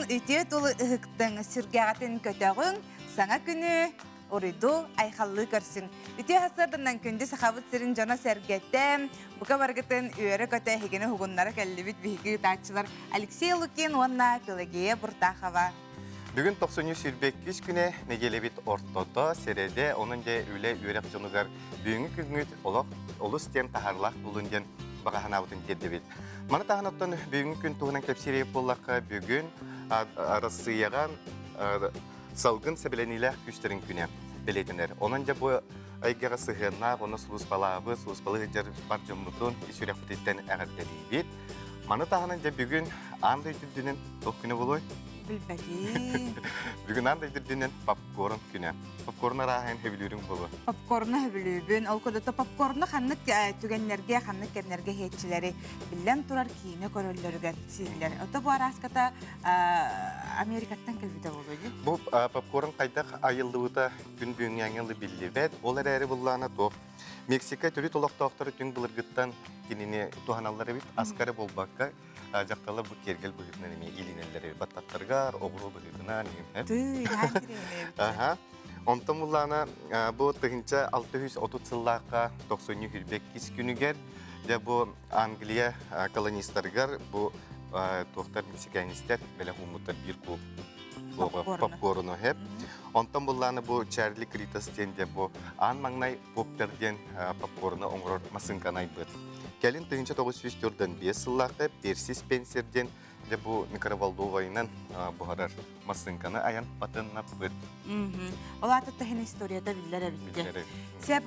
Онтон үтие толы ыхыктың сүргәғатын көтөғін саңа күні орыду айхаллы көрсін. Үтие хасырдынан күнді сақабыт сірін жона сәргеттем. Бұқа барғытын үйері көті хегені хугуннары кәлібіт бігі тачылар Алексей Лукин, онна Пелагея Буртахова. Бүгін 90 сүрбеккіз күні негелебет ортото середе оның де үлі үйрек жонығар бүйіңі күнгіт олыс тен тахарлақ бұлынден бағаханабытын дедебет. Маны таханоттан бүйіңі күн туғынан кәпсерейіп болаққа бүгін арасыяған салгын сәбіленілі күштерін күні білетінер. Оның де бұл айгара сығынақ, оны сұлыс балабы жер бар жомнутын ешірек бұтеттен әғірделейбет. Маны таханын де бүгін андай дүрдінің тоқ күні болой. Білбәді. Бүгін андай дүрдінің попкорн күні. Попкорн арағын хөбілерің болу. Попкорны хөбілібін. Ол көдіті попкорны қаннық түгенлерге, қаннық кәрнерге хейтчілері білен тұрар кейіне көрілерге сирілер. Оты бұл араската Америкаттан кәлбіде болуды. Бұл попкорн қайдақ айылдығыта күн бүгін яңылы білі бәд. Ол әрі бұллағына тоқ. Мексика түрі толақтақтары түн бұлырғыттан кеніне туғаналары бит аскары болбаққа жақталы бұл кергел бұғытынан еме елінелері баттаттарғар, оғыру бұғытынан еме. Онтан бұллағына бұл тұхынша 630 сыллаққа 90 хүрбек кес күнігер. Бұл Англия колонистарғар, бұл тоқтар мексиканистер бәлі ғумыттар бір куб попкорну хеп. Онтан бұллағына бұл Чарли Критастен де бұл аң маңнай поптерден попкорну оңғырор масынқанай бұд. Кәлін 1904-5 сыллақы Перси Спенсерден де бұл Микроволновайынан бұғарар масынқаны аян патынна бұд. Ол атытта хен историяда білдер әбітті. Сәп,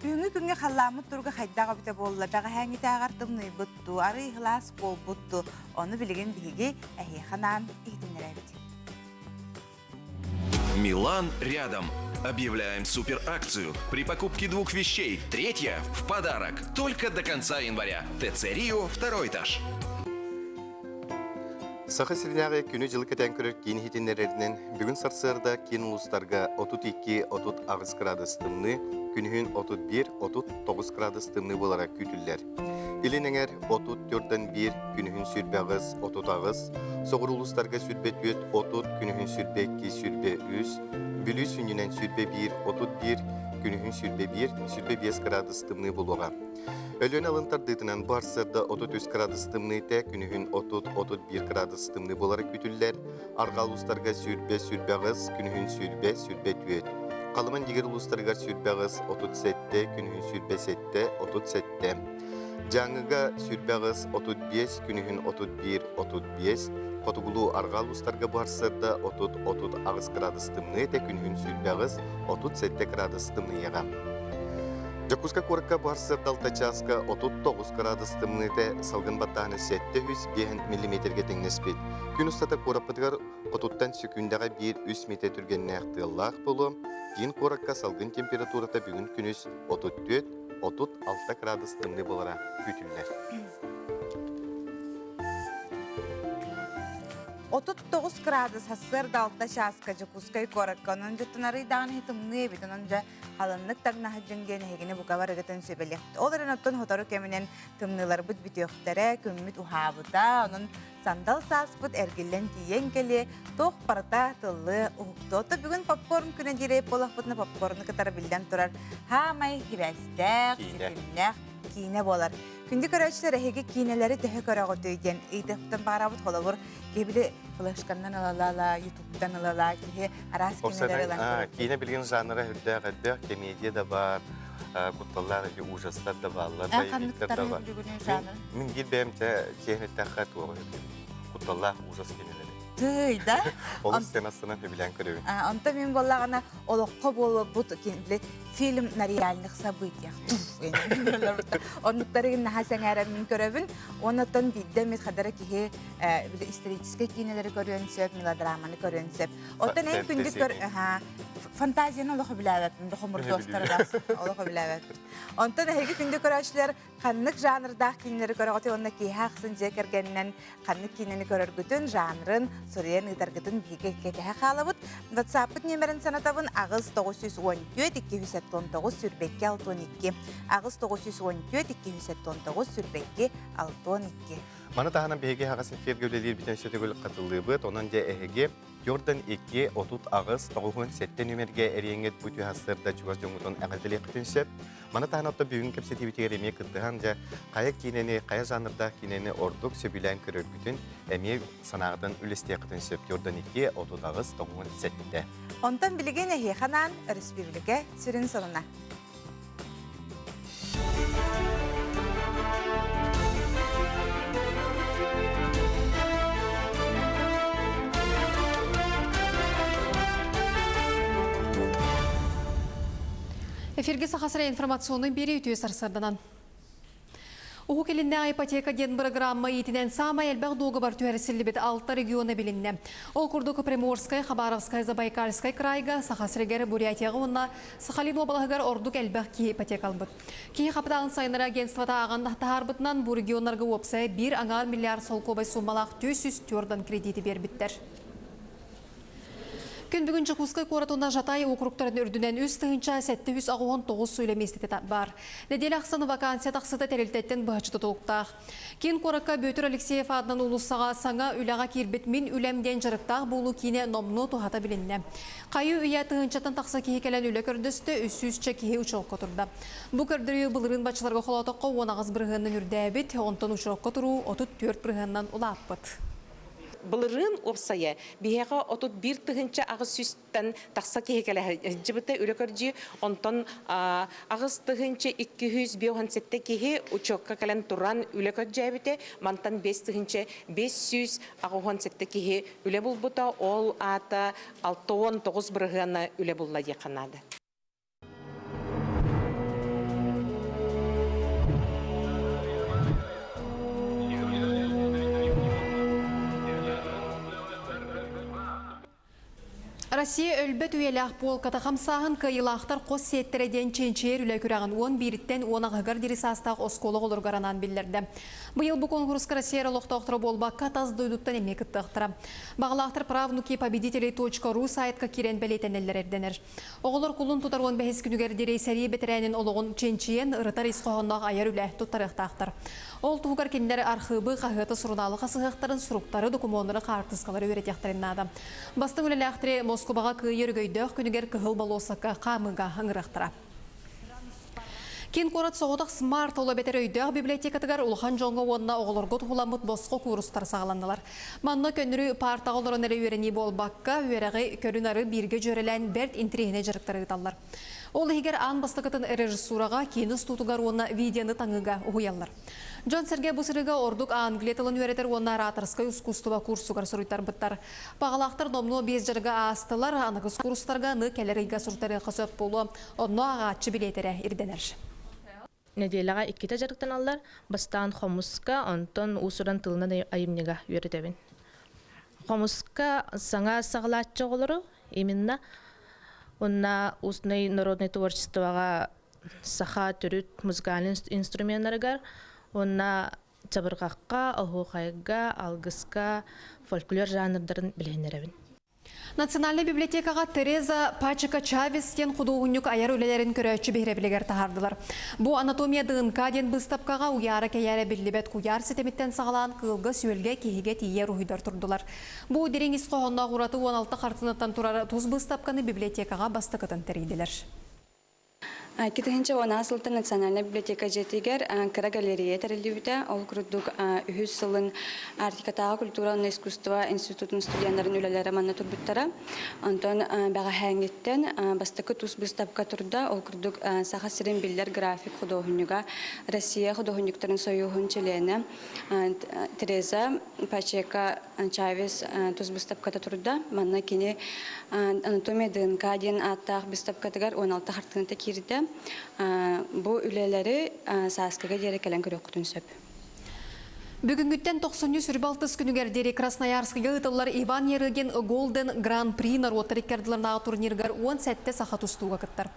бүгінгі күнге қаламыт тұрғы қайдағы біте болы, бәға әңгеті ағартымны бұдды, ары иғылас бол бұдды. Оны білген бігі әйеқанан ейтінер әбітті. Милан рядом. Объявляем суперакцию. При покупке 2 вещей, 3 в подарок. Только до конца января. ТЦ Рио, 2 этаж. Сақы сірінағы күні жылы кәтен көрір кейін хетенерерінен бүгін сарсырда кейін ұлыстарға 32-30 ағыз градустымны, күнігін 31-39 градустымны болара күтілдер. Илінеңер 34-1 күнігін сүрбе ағыз 30 ағыз, соғыр ұлыстарға сүрбе 4, 30 күнігін сүрбе 2, сүрбе 3, бүлі сүнінен сүрбе 1, 31 күнігін сүрбе 1, сүрбе 5 градустымны болуға. Өлен алынтар дытынан барсырда 33 градустымны те, күнігін 30-31 градустымны болары күтілдер. Арғал ұлыстарға сүрбе ағыз, күнігін сүрбе 4. Қалыман дегер ұлыстарға сүрбе ағыз 37, күнігін сүрбе 7, 37. Жаңыға сүрбе ағыз 35, күнігін 31-35. Қотығылу арғал ұлыстарға барсырда 30 ағыз градустымны те, күнігін сүрбе ағыз 37 градустымны еға. Жакуска корка барсыр далтачаска 39 градустымны те салгын баттағаны 700 мм-ге теңнеспет. Күн ұстата кораппытығар қотуттан сүкіндіға 1-3 метр түргенне ақтығылақ болу. Кейін коракка салгын температурата бүгін күніс 34-36 градустымны болара күтілдер. 39 градус хасыр далта шаска жакускай коракканын жыттынары дағын хитымны бетін онжа халынлық тағына хаджынген хегіне бұқа барығытын сөбелек. Оларын оттын хотору кемінен тымнылар бұд бітеуқтары көмміт ухабыда, оның сандал сас бұд әргелен тиен келе, тоқ парта тылы ұхықты. Бүгін попкорн күні дерейп болақ бұдны попкорны кытары білден тұрар. Хамай хибәстәк, сетіннәк, кейіне болар. Күнді көрәшілер әхеге кейінелері тәхі көрәғі төйден. Эйдіқтен бағарабыд қолабыр кебілі флешканнан алала, ютубтан алала, кейі арас кейінелері алан. Кейіне білген жанры хүлді комедия да бар, құтталар, ужастар да балар, қандықтар хүлдігіне жанры? Мен келбәйім тәхіне тәққа туғы құтталар ужас кейінелері. Түйді? Олы сценасынан хүбілен көрәуін. Онта мен болағына олыққа болы бұд фильм на реальных событиях. Онуктарын нахасаң әрі мен көрәбін, онытын бидді мет қадары кейі исторический кейінелері көрінсеп, мелодраманы көрінсеп. Оттан әйін күнді фантазияны олығы біләвәппін, бұқымыр достарығас олығы біләвәппін. Онтан әйгі күнді көрәшілер қаннық жанрдақ кейінелері көріғоты, онына кейі хақсын жекергенінен қаннық кейінені көріргітін жанрын, сұриян ұйдаргытын бейгі кетіғі қалабыд. WhatsApp-ыт немерін санатабын ағыз 914-219 сүрбекке 612. Ағыз 914-219 сүрбекке 612. Маны таханан беге хагасын фергөлелер битен сөтөгөл катылыбыт, онан же эһеге Jordan 2 отут агыс тогун сетте нөмерге эриеңет бүтү хасырда чугас жоңутун агылдылык тенсеп. Маны таханатта бүгүн кепсетибитер эме кыттыган же кая кинени, кая жанрда кинени ордук сөбүлән көрөргүтүн эме санагыдан үлестек тенсеп Jordan 2 отут агыс тогун сетте. Онтан билеген эһе ханан республика сүрүн сонуна. Эфирге сахасыра информационный бери ütüye сарсарданан. Угу келінне ипотека ден программа етінен самай әлбәқ доғы бар түйәрісілі бет 6 регионы білінне. Ол күрдікі Приморскай, Хабаровскай, Забайкальскай крайга, Сахасырегер, Бурятияғы онна, Сахалин обалығығар ордық әлбәқ ки ипотекал бұд. Кей қапытағын сайыныр агентствата ағанда тағар бұтынан бұл регионларға опсай 1 аңар миллиард сол көбай сумалақ 200 кредиті бербіттер. Күн бүгін Чықускай қоратуына жатай округтарын үрдінен үз тығынша 719 сөйлеместеті бар. Неделі ақсаны вакансия тақсыда тәрелтеттен бұғачыты тоқтақ. Кен қоракка Бөтір Алексеев адынан ұлысаға саңа үліға кербет мен үлемден жырықтақ болу кейіне номну тұхата білінне. Қайы үйе тығыншатын тақсы кейі кәлін үлі көрдісті үсүзчі кейі ұшырыққа тұрды. Бұл көрдірі бұлырын бачыларға қолатыққа 10 бірғынның үрдәбет, 10 ұшырыққа тұру 34 бірғыннан ұлаппыд. Былырын опсая бияга отут бир тыгынча агыс сүстен такса кехекеле жибете үлөкөржү онтон агыс тыгынча 297 кехи учокка кален туран үлөкөржөбүте мантан 5 тыгынча 500 агысетте кехи үлө булбута ол ата 619 биргана үлө булла яканады. Россия өлбет үйеләқ бол қатақамсағын кайылақтар қос сеттереден ченчер үлі көрағын 11-тен 10-ағығар дерісастақ осколы олыр ғаранан білдерді. Бұйыл бұл конкурсқа Россия лоқтақтыры болбаққа таз дойдуттан емек ұттықтыра. Бағылақтар правнуки-победители.ру сайтқа керен бәлейтенелер әрденер. Оғылыр құлын тұтар 15 күнігер дерейсәрі бетерәнін олығын ченчиен ұрытар исқоғынлақ аяр үлі тұттарықтақтыр. Ол туғар кендері архыбы қағыты сұрыналы қасығықтарын сұруқтары документары қартысқалары өретектарынады. Бастың өлеләқтірі Москваға күйер гөйдіқ күнігер кығыл балосаққа қамыға аңырақтыра. Кен қорат соғыдық смарт олы бетер өйдіқ библиотекатығар ұлған жоңғы онына оғылырғы тұғыламыд босқы курустар сағаландылар. Манны көнірі партағылырын әрі өрені бол баққа өрәғі көрінары бірге жөрелән бәрт интригіне жырықтары ұталар. Ол егер аң бастықытын режиссураға кеніз тұтығар оны видеоны таңыға ұғыялар. Джон Серге бұсырыға ордық англиятылын өретер оны ораторскай искусства курсуғар сұруйтар бұттар. Бағалақтар номну 5 жарға астылар, анығыз курстарға ны кәлеріға сұртары қысып болу, оны ағатшы билетері ирденер. Неделяға 2 жарықтан алар, бастан Хомуска, онтон усуран тылынан айымнеға өретебін. Хомуска саңа сағылатчы олыру, именно онна устный народный творчествоға саха түріт музыкальный инструменттарыгар, онна чабырғаққа, оғуқайға, алғысқа, фольклор жанрдарын біленеребін. Национальный библиотекаға Тереза Пачика Чавестен құдуғынюк аяр өлелерін көрәтші бейребілігер тағардылар. Бұ анатомия дығынқа ден бұстапқаға ұяры кәйәрі білдібет құяр сетеметтен сағалан қылғы сүйелге кейіге тиер ұйдар тұрдылар. Бұ дерен исқоғында ғұраты 16 қартынаттан тұрары тұз бұстапқаны библиотекаға бастықытын тәрейділер. Китахинча онасылты национальная библиотека жетигер кара галерея терелибите ол курдук үһүс сылын артикатага культура и искусство институтун студенттарын үлелери манна турбуттара антон бага хангеттен бастыкы тус выставка турда ол курдук саха сирин биллер график художника Россия художниктарын союзун члены Тереза Пачека Чавес тус выставката турда манна кини анатомия ДНК ден аттак выставкатыгар 16 хартынта кирде. Бу үлелери сааскага жері кәлін көрі құтын сөп. Бүгінгіттен 90 сүрбалтыз күнігердері Красноярскіге ұтылар Иван Еріген Голден Гран-при наротары кәрділернаға турниргар 10 сәтті сақат ұстуға кіттір.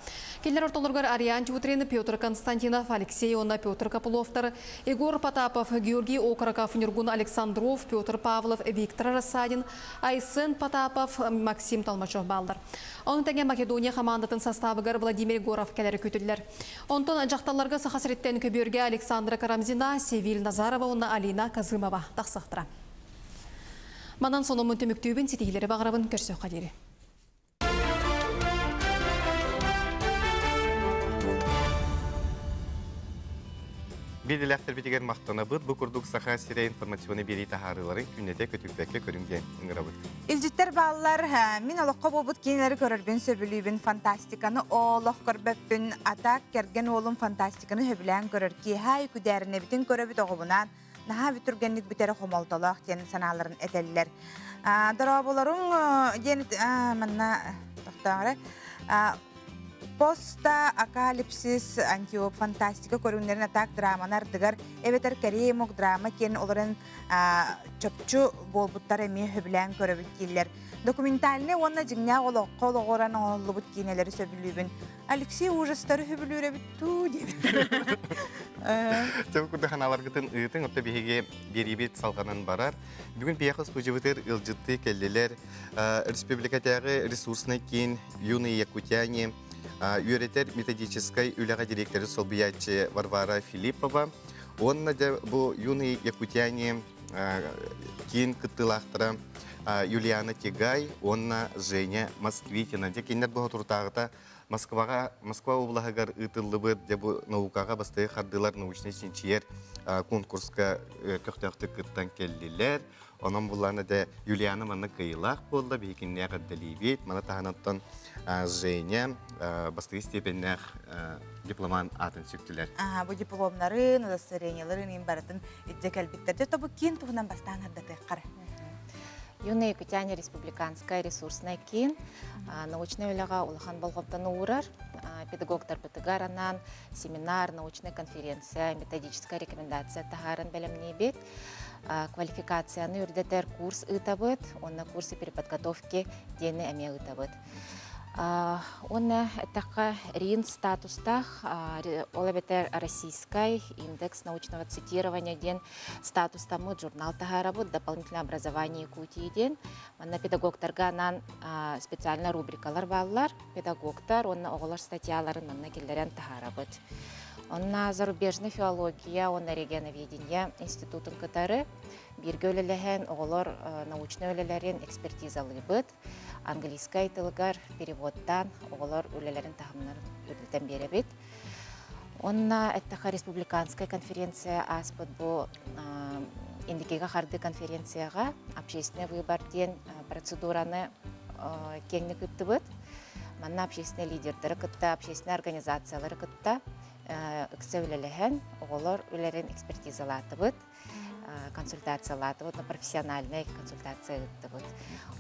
Келер орталырғар Ариан Чутрені, Петр Константинов, Алексей Она, Петр Капыловтар, Егор Потапов, Георгий Окороков, Нюргун Александров, Петр Павлов, Виктор Рассадин, Айсен Потапов, Максим Толмачев балдар. Оның тәңе Македония командатын составыгар Владимир Горов кәлері көтілдер. Онтон жақталарға сақасыреттен көберге Александра Карамзина, Севил Назарова, Алина Галина Казымова тақсықтыра. Манан соны мүнтіміктүйбін сетейлері бағырабын көрсеу қадері. Белеләқтер бітеген мақтана бұд, бұл күрдік сақа сирия информационы бері тахарыларын күннете көтікбәкке көрінген ұңыра бұд. Илжиттер баллар, мен олыққа болбут кейінері көрірбін сөбілейбін фантастиканы олық көрбәппін атак керген олым фантастиканы хөбілән көрір ки хай күдәріне бітін көрібіт оғыбынан наға бүтіргенлік бітері қомалтолақ ден саналарын әтелілер. Дұрабыларың ден манна тоқтағыры поста акалипсис антиоп фантастика көрүнлерин атак драманар дыгар эветер керемок драма кен оларын чөпчү болбуттар эми хөбүлән көрөбүт киллер документальный онна жиңня кологоран оллубут кинелери сөбүлүбүн Алексей ужастары хөбүлүрөбүт ту деп Тәбі күрді қаналарғытын ұйытын отты бейге беребет салғанан барар. Бүгін бейақыз пұжывытыр ұлжытты кәлделер республикатағы ресурсына кейін Юны Якутяне үйретер методической үліға директоры Солбиячы Варвара Филиппова. Онна да бұл Юны Якутяне кейін күттілақтыра Юлиана Тегай, онна Женя Москвитина. Декенлер бұл тұртағыта Москва облағығар ұтылы бұд, наукаға бастығы қардылар научный сенчиер конкурска көқтіқті күттан келділер. Онын бұланы да Юлиана маны қиылақ болды, бейкенне ғаддалибет. Мана тағанаттан Женя бастығы степеннәқ дипломан атын сүктілер. Бұл дипломнарын, удостоверенияларын ең баратын иддек әлбеттерде. Тобы кен тұғынан бастаған ардаты қары. Юная Якутяне республиканская ресурсная кин, научная уляга улахан болгоптаны урар, педагогтар бытыгаранан, семинар, научная конференция, методическая рекомендация тахаран белемне бит, квалификацияны юрдетер курс ытабыт, он на курсы переподготовки дены әме ытабыт. Он такая рин статустах, олабетер российский индекс научного цитирования ден статус тому журнал тахарабут дополнительное образование Якутии ден. На педагогтарга нан специальная рубрикалар баллар педагогтар он на оголаш статьяларын на келдерен тахарабут. Он на зарубежная филология, он на регионоведение институтын кытары бирге өлелеген оголор научный өлелерин экспертизалы быт. Английский тылгар переводтан оголор үлелерин тахымнарын үлден беребит. Онна эттаха республиканская конференция аспыт бу индикега харды конференцияга общественный выбор ден процедураны кеңни кытты быт. Манна общественный лидердері кытта, общественный организациялары кытта ыксы үлелеген оголор үлерин экспертизалаты быт. Консультациялаты, вот на профессиональная консультация вот.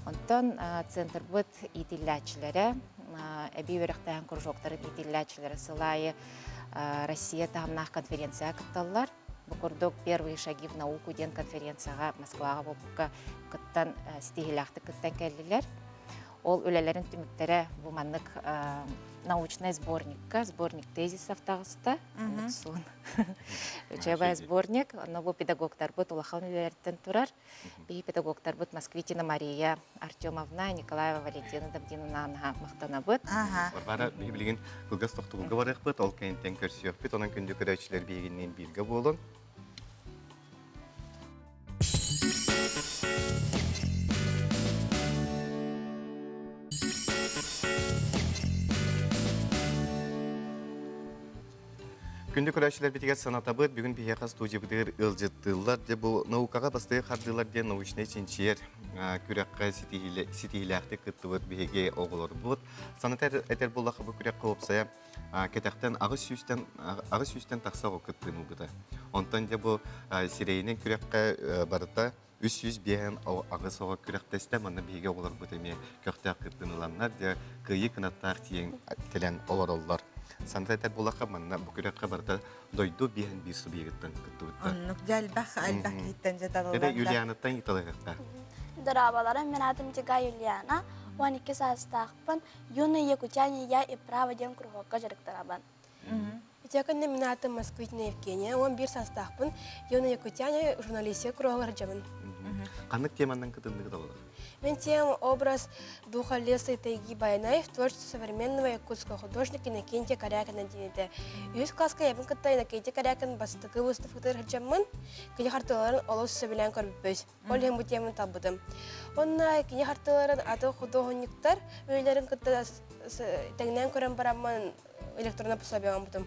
Онтон центр быт итиллячилere, эбиверехтен кружоктары итиллячилere сылайы Россия тамнах конференция кытталлар. Букурдок первые шаги в науку ден конференцияга Москвага бопка кыттан стигилахты кыттан келдилер. Ол үлелерин түмүктөрө бу маннык научный сборник тезисов тагыста. Учебный сборник, но бу педагогтар бут улахан үлелерден турар. Би педагогтар бут Москвитина Мария Артемовна, Николаева Валентина Давдиновна мактана бут. Варвара билген кылгас токтугунга барык бут, ол кенттен көрсөк бит, онун күндү көрөчүлөр бегеннен бирге болун. Күнді көрәшілер бетігер санатабыд, бүгін бейеқа студия бұдығыр ұлжыттылар. Бұл наукаға бастығы қардылар ден научный сенчер күрәққа сетихіләқті күттібіт бейге оғылыр бұд. Санатар әтер болақы бұл күрәққа опсая кетақтен ағыз сүйістен тақсағы күттімі бұды. Онтан бұл сирейінен күрәққа барыта 300 бейін ағыз оға күрәқтесті мәні бейге оғылыр бұд әме көқтәқ күттініланлар де күйі кінаттар тиен келен олар олар. Сантайтар болақа манна бүкірәққа барда дойду бейін бір субъекттен күтті бұтта. Оннық жәлбақ әлбақ еттен жаталылар. Әді Юлианаттан еталығықта. Дұрабаларым, мен атым Тега Юлиана, 12 састақпын, Юны Якутяне я и право ден кругоққа жарықтарабан. Итеканне мен атым Москвитина Евгения, 11 састақпын, Юны Якутяне журналисия круғалар жабын. Қанық темандан күтіндігі да олар? Мен тема образ духа леса Тайги Баянаев, творчество современного якутского художника Иннокентия Корякина денеде. Үз класска ябын кытта Иннокентия Корякин бастықы выставкатыр хачаммын, кене хартыларын олос сөбілен көрбіппіз. Ол hem bu теманы табыдым. Онна кене хартыларын аты художниктар өйлерін кытта тәңнен көрен барамын электронный пособие будем.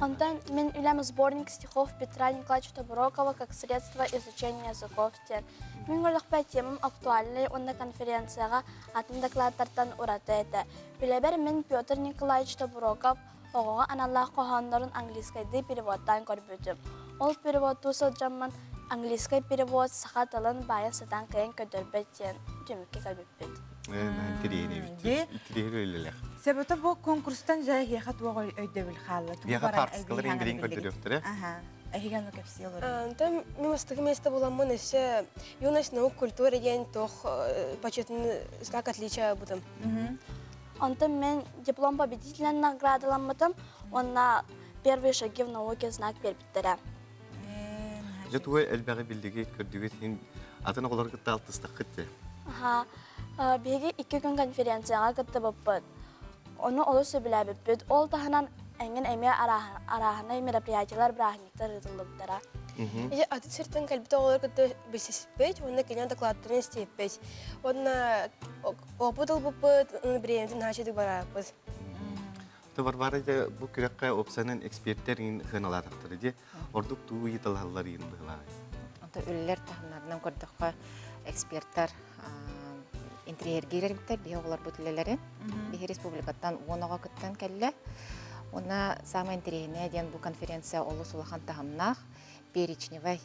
Антон, мен улям сборник стихов Петра Николаевича Табурокова как средство изучения языков тен. Мен голых по темам актуальной онна конференцияға атын докладтартан ураты эті. Билебер мен Петр Николаевич Табуроков оғыға аналлах қоғанларын английскайды переводтан көрбөтім. Ол переводту сылжамын английский перевод саха талын байын сатан кайын көдөрбеттен түмікке кәлбеппет. Себеті бұл конкурстан жай еқат оғы өйдебіл қалы. Еға партискалар енгілен көдіріқтірі? Әйген өкепсі олар. Там мимостығы место боламын есе юность наук культура ен тоқ почетный знак отличия будем. Антон, мен диплом победителен наградыламытым, онна первые шаги в науке знак бербіттірі. Жотуы әлбәғі білдігі көрдігі атын оғылар күтті алтыстық күтті? Беге 2 күн конференцияға күтті бұппыд. Оны олы сөбілі бүппід. Ол тағынан әңген әме арахына мероприятиялар бірахниктар рытылыптыра. Аты сертен кәлбіті оғылар күтті бесеспет, онына кенен докладтарын істеппет. Онына опытыл бұппыд, біреемден хачедік барапыз. Барбарайда бұл күрекқа опсанын эксперттерін ғыналатықтыры де, ордық туы еталалар ең бұғылағы. Өлілер тағынадынан көрдіққа эксперттар интерьергереріктер, бе оғылар бұтылелері, бе республикаттан оныға күттен кәлі. Она самая интересная день бұл конференция олы сулахан тағымнақ, перечневай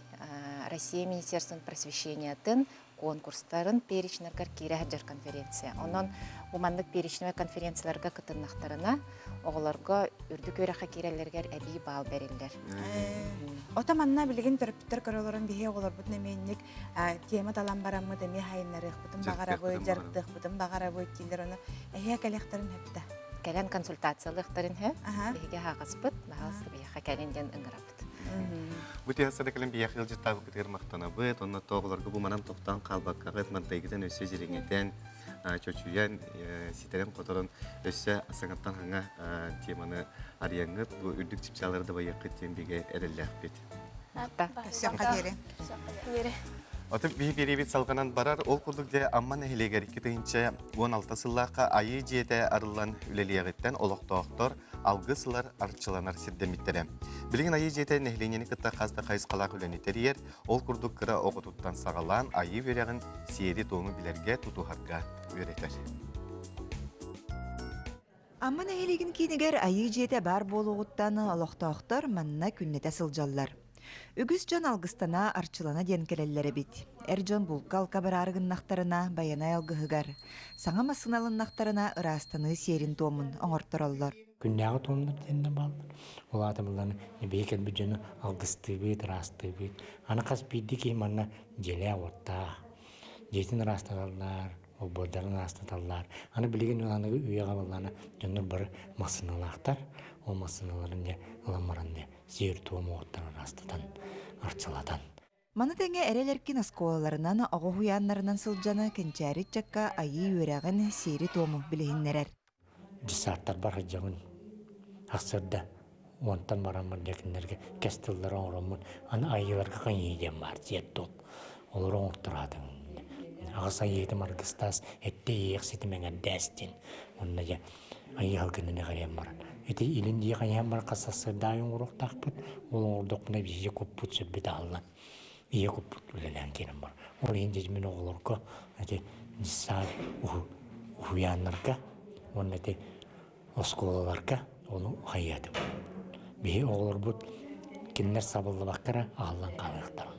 Россия Министерством просвещения тын конкурстарын перечнергар кирәһәҗәр конференция. Онан уманлык перечневай конференцияларга кытыннактарына оғыларға үрдік өрәққа керелергер әбей бал берелер. Отаманна білген төрпіттер көрілерін бейе олар бұтын еменнік тема талан барамы деме хайынларық бұтын бағара бөй, жарықтық бұтын бағара бөй кейлер оны әйе кәлектарын өпті. Кәлен консультациялықтарын өп, бейге хағыз бұт, бағасы бейге кәленден үңірі бұт. Бұты асыры кәлін бейек елжі тағы күтер мақтана бұт, онына тоғыларға бұл манам тоқтан қалбаққағыт, мантайгіден өсе жереңеден, чөчуян, ситерен қотырын өсе асыңаттан хаңа теманы арияңыт, бұл үрдік чипсаларды байықы тембеге әрілләқ бет. Отып бейберебет салғанан барар, ол күрдікде амман әхілегер 2016 сыллаққа айы жете арылан үлелиягеттен олықтауқтар алғы сылар арчыланар сирдеметтері. Білген айы жете нәхіленені күтті қазды қайысқалақ үленетерер, ол күрдік кіра оғытуттан сағалан айы верегін сиери тоңы білерге тұтуғарға өретер. Амман әхілеген кейінігер айы жете бар болуғыттаны олықтауқтар манна күннете сылжаллар. Үгіз жон алғыстана арчылана ден келелері бит. Әр жон бұлқа алқабыр арғыннақтарына баянай алғығығар. Саңа масыналыннақтарына ырастаны серін томын оңырттыр олар. Күннәғы томыныр дені балдар. Ол атымыланы бейкел бұл жоны алғысты бейт, расты бейт. Аны қас бейді кейм анна желе орта. Жетін расталар, ол бордарын растаталар. Аны білеген оланығы үйеға баланы жоныр бір масыналақтар. Ол масыналарын де ыламаран де зер туымы оттар растатан, арчыладан. Маны тәңе әрелеркин асколаларынан оғы хуянларынан сылжаны кенчәрі чакка айы өрәғын сері тому білігіннерер. Дисарттар бар жағын ақсырда онтан барамын декіндерге кәстілдері оңырымын. Аны айыларға қан еден бар, зер том. Олар оңыртырадың. Ағыса еді марғыстас, әтті еқсеті мәңін дәстен. Онына же айы алғыныны қарем баран. Эти илинди кайям бар касасы дайын урактак бут, ол ордокна бие куппут сөббет аллан. Ие куппут үлелен кенем бар. Ол инде мен оголорго, эти сар уяннарга, он эти осколаларга, onu hayyadı. Бие оголор бут, киннер сабылды баккара аллан калыктаран.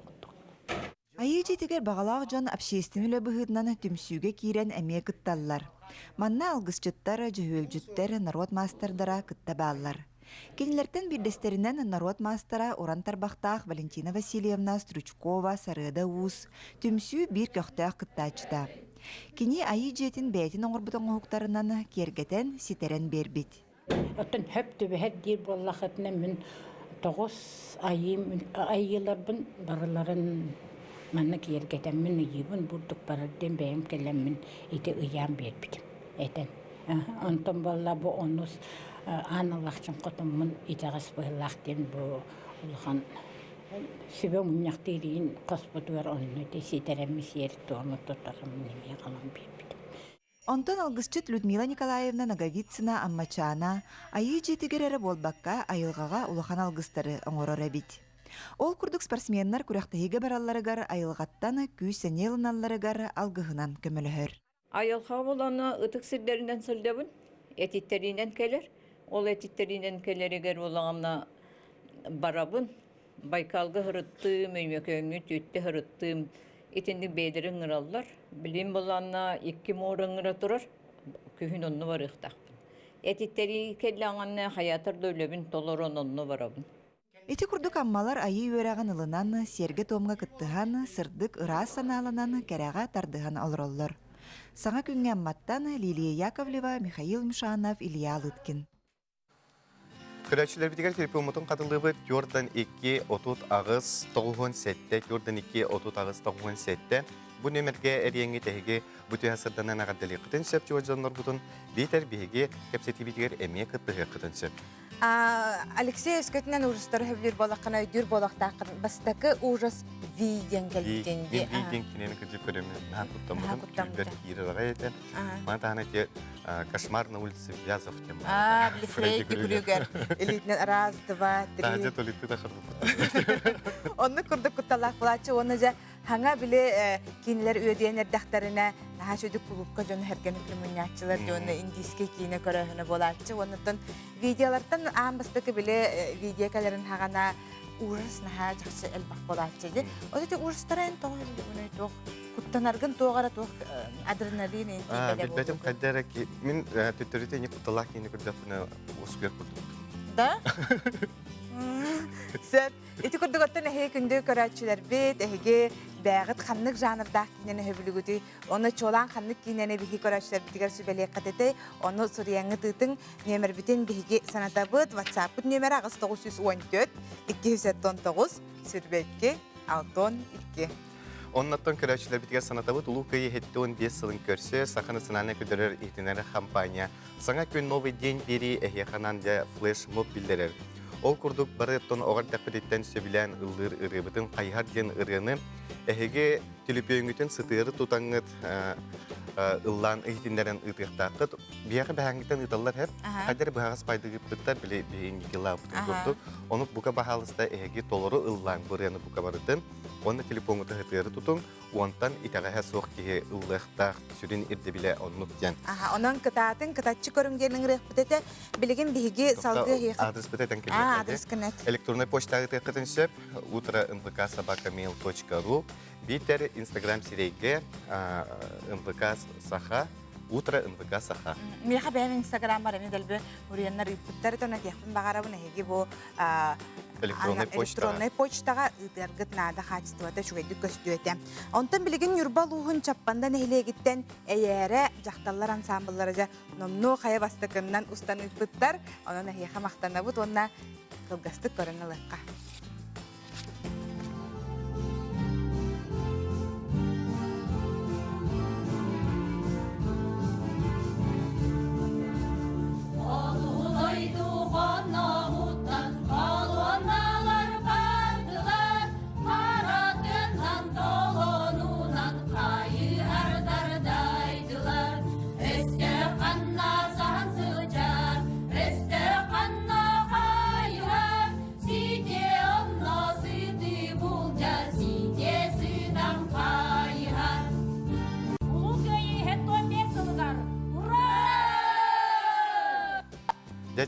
Айы жетігер бағалақ жон общественный löbühüdnan түмсүге кирен әме кытталлар. Манна алгысчыттар, жөһөлжүттер народ мастардара кытта бааллар. Кенилерден бирдестеринен народ мастара Орантар Бахтах Валентина Васильевна Стручкова Сарыда Уус түмсү бир көктәк кыттачыта. Кини айы жетин бәйтин оңырбытын оғуқтарынан кергетен ситерен бербит. Оттан хөптү бәһәт дир боллахатна мен тоғыз айыларбын барыларын Манна киергетеммин ийбин бурдук барарден бэйм келеммин ити ыян бербитим. Этен. Онтон болла бу онус аналахчын котуммун итагас быйлахтен бу улхан себе муньяктырин коспотуар онну теситеремми сиертуону тотарым неме калам бербитим. Онтон алгысчыт Людмила Николаевна Наговицына аммачана айы жетигерері болбакка айылғаға улахан алгыстары оңорор эбит. Ол курдук спортсменнар күрәхтәһиге баралларыгар айылғаттан күйс сенелыналларыгар алгыһынан көмөлөһөр. Айылға боланы ытык сирдеринен сылдабын, этиттеринен келер. Ол этиттеринен келерегер олағамна барабын. Байкалғы хырыттым, өймекөңі түйтті хырыттым. Етінді бейдерін ыраллар. Білім боланна 2 морын ыра тұрар. Күйін онны бар ықтақпын. Этиттери келі аңанна хаятар дөйлөбін толорон онны барабын. Эти курдук аммалар айы өрәган ылынан, серге томга кыттыхан, сырдык ыра саналынан кәрәға тардыхан олроллар. Саңа күнге амматтан Лилия Яковлева, Михаил Мишанов, Илья Лыткин. Көрәтшілер бітігер телефонмутын қатылығы Jordan 2 отут ағыз 97, Jordan 2 отут ағыз 97. Бұл нөмерге әреңі тәйге бұты асырданан ағаддалі қытын сөп Jordanлар бұтын бейтер бейге кәпсеті бітігер әме қыттығы қытын сөп. Алексей өскөтінен ужастары хөбілер болаққана өйдер болақтақын. Бастақы ужас виден кәліктенде. Мен виден кенені күрдіп көремін. Құттамыдым, күлдер кейріліға етен. Мана тағына те кошмар на улице Вязов тема. Фредди Крюгер. Элитнен раз, два, три. Тағыде толитті да қырдып. Оны күрдік күтталақ бұлачы, оны жа хаңа біле кейінлер өйдейінер дақтарына наға шөді клубқа жоны әрген үкілімінятчылар жоны индийский кейіне көріғіні болачы. Онытын видеолардан аңбыстықы біле видеокаларын хағана ужас наға жақсы әлбақ болачы. Оты ужастарайын тоғы біле тоқ. Құттанарғын тоғара тоқ адреналин ентей бәле болды. Білбәдім қайдара ки, мен төттөріте не құтталақ кейіне күрдіқіні ұсқер күрдік. Да? Сәт, еті күрдіғаттан әхе күнді көрәтшілер бет, әхеге бәғыт қаннық жанырдақ кейнені хөбілігіді, оны чолан қаннық кейнені бейхи көрәтшілер бітігер сөбәлі қадеті, оны сұрияңы тұтың нөмір бітен бейхиге саната бұд, WhatsApp бұд нөмір ағыз 914 219 сүрбәтке 612. Оннаттан көрәтшілер бітігер саната бұд, ұлу көйі хетті 15 сылын көрсе, сақаны сынаны көдірер ихтінері компания. Саңа күн новый день бері әхе қананда флеш-моб білдерер. Ол күрдік барыттан оғар тәқпедеттен сөбілән ұлдыр ұрыбытын қайғар ден ұрыны әхеге телепөңгітін сытыры тұтаңыт ұллан ұйтіндерін ұтықтақыт. Бияғы бәңгітен ұталар әп, қайдар бұғағыз пайдығы бұттар біле бейін екела бұтын көрдік. Оны бұқа бағалыста әхеге толыры ұллан бұрыны бұқа барытын. Оны телефоңыты ғытыры тұтың, онтан итағаға соқ кеге ұллықтақ сүрін ирді біле оннық ден. Онын кытатын, кытатчы көріңдерінің рық бұтеті білеген бейге салғы еқі. Адрес бұтетен келмекеді. Электронный почтағы текетін сөп, utro.mvk.mail.ru Битер Инстаграм сирейге МВК-саха, utro.mvk.saha. Меха бәйім Инстаграм бар, мен дәлбі ұрыяннар үппіттері тәуна текпін бағарабын әйге бұл электронный почтаға ұдырғыт нада қачыстывады шүгейді көстуеті. Онтан білеген юрбал ұғын чаппандан әйлегіттен әйәрі жақталар ансамбылары жа номну қая бастықыннан ұстан үппіттер, оның әйеға мақтана бұд, онына қылғастық көрініліққа.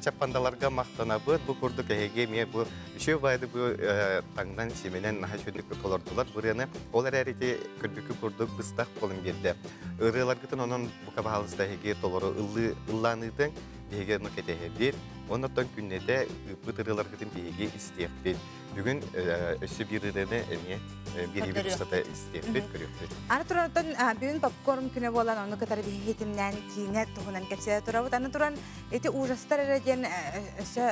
Чаппандаларға мақтана бұд, бұл күрдік әйге ме бұл үшеу байды бұл таңдан семенен наға шөдік толардылар. Бұрыны олар әрете күрдікі күрдік бұстақ қолын берді. Үрілар күтін оның бұқа бағалысында әйге толары ұлланыдың бейге нүкет әйбет. Оннаттан күннеде бұт үрілар күтін бейге істеқпет. Бүгін өсі біріріні әне бірі ұстата істеқпет көрекпет. Аны тұрантан бүгін попкорн күні болан оны қатар бейхетімнен кейіне тұғынан кәпседе тұрабыд. Аны тұран әті ужастар әрәден өсі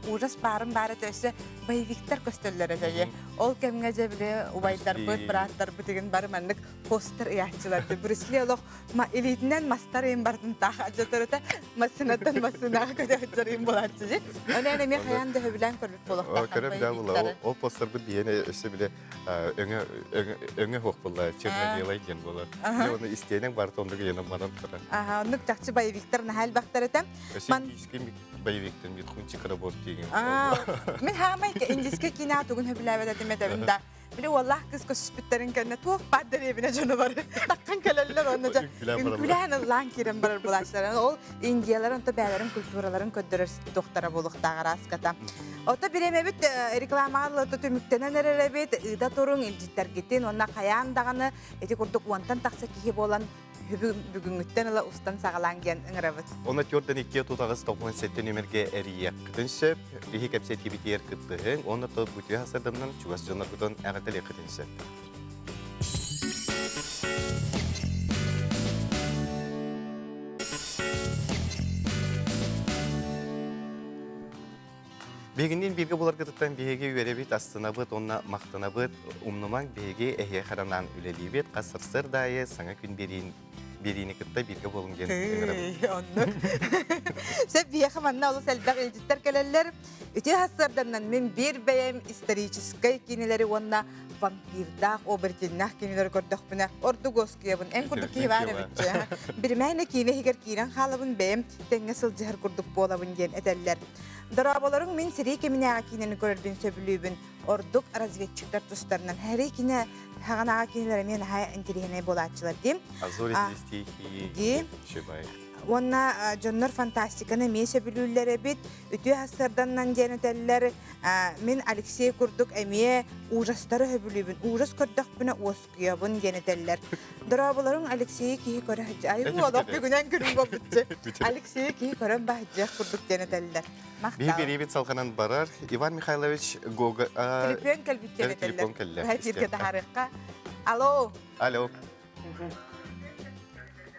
ужас барын бары төсі боевиктер көстөллөр эсеге. Ол кемге же биле убайдар быт, браттар быт деген бары маннык постер ыяччыларды. Брюсли олох элитинен мастар эм бардын тага жоторота масынаттан масынага көтөрүм болачы же. Аны эми хаянда хөбүлән көрүп болоктак. Көрөм да була. Ол постер бит биене өсө биле өңө хок була, черне делай ген була. Оны истенең бар тондыгы яна манан тора. Ага, нук жакчы боевиктер нахал бактар этем. Ман боевиктен бит хунчик работ деген. Мен хамай индиске кино тугун хөбүләбәдә демәдем да. Биле валлах кыз көспүттерин кенне тук паддер эбине жона бар. Таккан келеллер онда жа. Күлән лан кирен бар булашлар. Ол индиялар онта бәләрен культураларын көддөрөр доктора булуктагы раската. Ота биреме бит рекламалар төтүмүктенен эребет, ыда турун илҗиттер кетен, онна каян даганы эти курдук вантан такса кихи болан бүгүнгүттен ала устан сагаланген ыңырабыт. Оны төрдөн 2 тутагыз 97 нөмерге эрие кытынсып, бихи кепсети битер кыттыгын, оны то бүтү хасадымнан чугас жонор бутон агател кытынсып. Бегинден бирге булар кытыттан беге үйребит, астынабыт, онна мактанабыт, умнуман беге эхе харанан үлелибет, касырсыр дайы саңа күн берини кытта бирге болунген. Сеп бияха манна олу сәлбәк илжиттер келелер. Үте хасырданнан мен бир бәйем историческай кинелери онна вампирдах, обертиннах кинелер көрдөх бүнә ордугоския бун. Эн курдук кивары бітчі. Bir мәйне кине хигер кирен халабын бәйем тәңе сыл жығыр курдук болабын ген әдәлләр. Дорабаларың мен сирей кеминеға кинені көрербен сөбілуібін ордук разведчиктер тұстарынан әрей кине хағанаға кинелері мен хай интерегіне болатшылар дейм. Азор стихи шыбай. Онна жоннор фантастиканы мен сөбілулері бит, үті хасырданнан денетелілер мен Алексей Курдук әмее ужастары хөбілуібін, ужас көрдіқ бұна оскүйабын денетелілер. Дорабаларың Алексей кейі көрі хаджы. Айы олақ бүгінен көрім бөбітті. Алексей кейі көрім бәхджі Курдук денетелілер. Bir salkanan barar. Ivan Mikhailovich Goga... Telefon kalbit denetелілер. Telefon kalbit. Бәхджirke тахарыққа. Alo. Alo.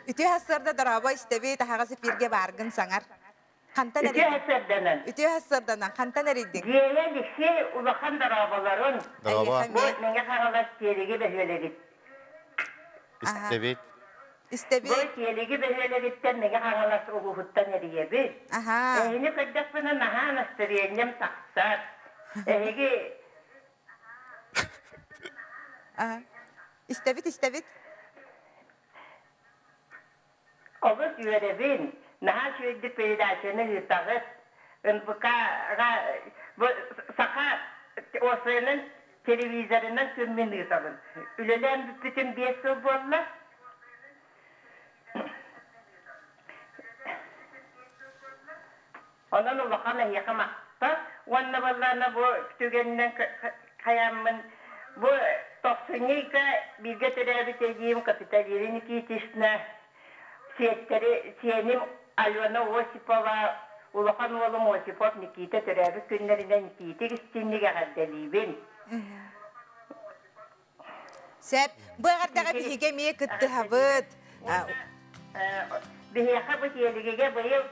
Үтü hasırda daraba istebi tahagası pirge bargın sanar. Kantan eridin. Үтü hasırdanan. Ütü hasırdanan kantan eridin. Diyelikse ulakan darabaların. Daraba. Bu nenge karalas tiyeligi behöle git. İstebit. İstebi. Bu tiyeligi behöle gitten nenge karalas uğuhuttan eriyebi. Aha. Ehini kaddakpına naha nastırıyenyem taksar. Ehigi... Aha. İstebit. Olur yürebin, naha şöyle peydaşını hırtağız. Bu saka olsanın televizyonundan sürmeni hırtağın. Ülelen bütün 5 yıl bolla. Ondan ulakana yakamakta. Onunla vallahi bu tügeninden kayamın bu 90'ı bilge tedavi tediyim kapitaliyerin kitişine Сенім Альона Осипова, Улахан Олым Осипов, Никита Түрәбі күнлерінен Никита кістенеге ғадделейбен. Сәп, бұғардағы бігі мей күтті хабыт. Бігі бұт елігеге бұйыл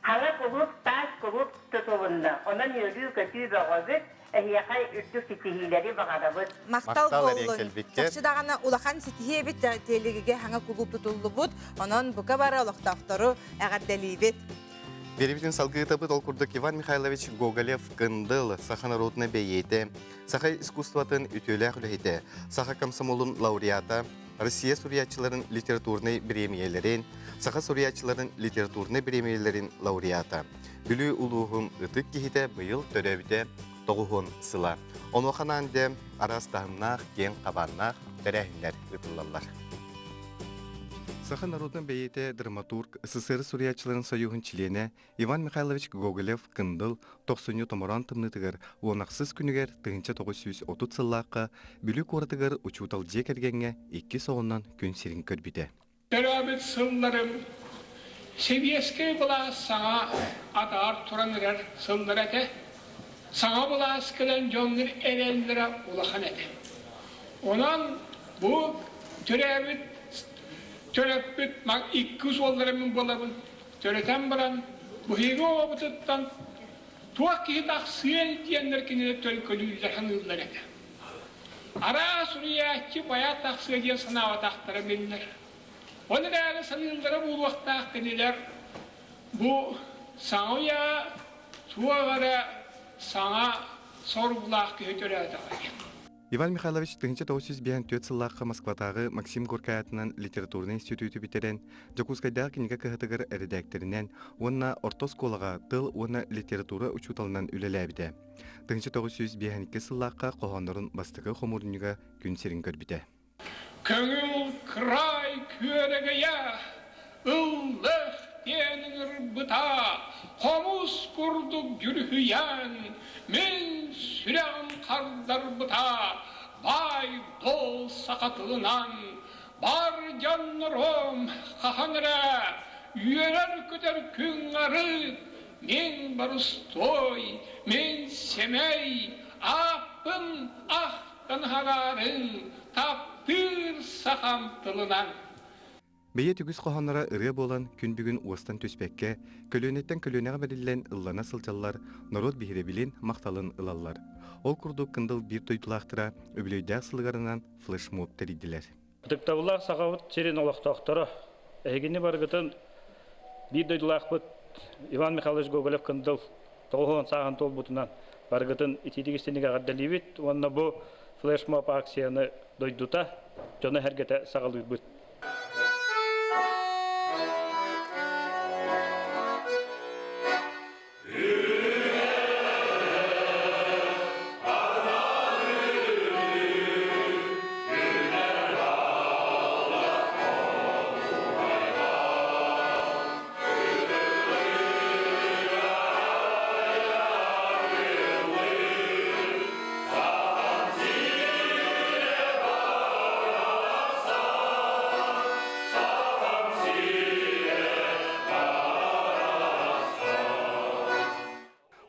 хаңа құлып, тас құлып тұтылында. Онан өрі көтүй бағызы, Эхияқай үрдік сетихилері бағарабыд. Мақтал болын. Жақшыдағана улахан сетихие бит телегеге хаңа кулуп тұтылды бұд. Онын бұқа бары олықтақтыру әғаддәлей бет. Беребитин салгыта быт олкурдук Иван Михайлович Гоголев кындыл саха народны бейеті, саха искусстватын үтөләк үләйті, саха комсомолун лауреата, Россия сурьячыларын литературный премиялерин, саха сурьячыларын литературный премиялерин лауреата. Бүлі улуғым ытык кихите бұйыл төрәбіте тоғуғын сыла. Оны қананде арастағыннақ, кен қабаннақ, бәрәхіндер ұтылалар. Саха народный бейеті драматург СССР сурьячыларын союғын члене Иван Михайлович Гоголев кындыл 90 томоран тымнытығыр онақсыз күнігер 1930 сыллаққа бүлі қорытығыр учутал жекергенге 2 соғынан күн серін көрбіді. Төрәбіт сылларым, Seviyeskey bula sağa atar turanlar sıldır ete. Sağa bula askıdan jonlar erenlere ulahan ete. Onan bu törepbit 200 ollarımın bulabın. Töreten bulan Бұйығы обытыттан туақ кейі тақсыен тиенлер кенелі төлкөлілер ханылар еді. Ара сүрияхи бая тақсыға ден сынава тақтары белілер. Оны дәрі санылдары бұл уақыттақ кенелер. Бұл саңуя туағара саңа сорғылақ кейтөрі әдіғай. Иван Михайлович 1994 сыллаққа Москватағы Максим Горький атынан литературный институты битерен, Жакускайдағы книга кығытығыр редакторинен, онна ортосколаға тыл, онна литература учуталынан үлеләбіде. 1952 сыллаққа қоғандырын бастығы хомурныға күн серін көрбіде. Көңіл край көрігіе, ұллық деніңір бұта, қомыс күрдік жүрхүйен, мен сүрәғын қардар бұта, бай дол сақатылынан, бар жаннырым қаханыра, үйерер көтер күн арып, мен барыстой, мен семей, ақпын ақтан хағарын, таптыр сақамтылынан. Бейе түгіз қоғанлара ұры болан күн бүгін уастан төспекке, көлөнеттен көлөнеға берілен ыллана сылчаллар, народ бейірі білін мақталын ылалар. Ол күрді кындыл бір тойтылақтыра өбілейдәк сылғарынан флешмоб тәрейділер. Дықтавылақ сағауыт серен олақтақтары. Әйгені барғытын бір тойтылақ бұд Иван Михайлович Гоголев кындыл тоғын сағын тол бұтынан барғытын итетігістенеге ғаддалевет, онына бұл флешмоб акцияны дойдута, жоны әргеті сағалуыд бұд.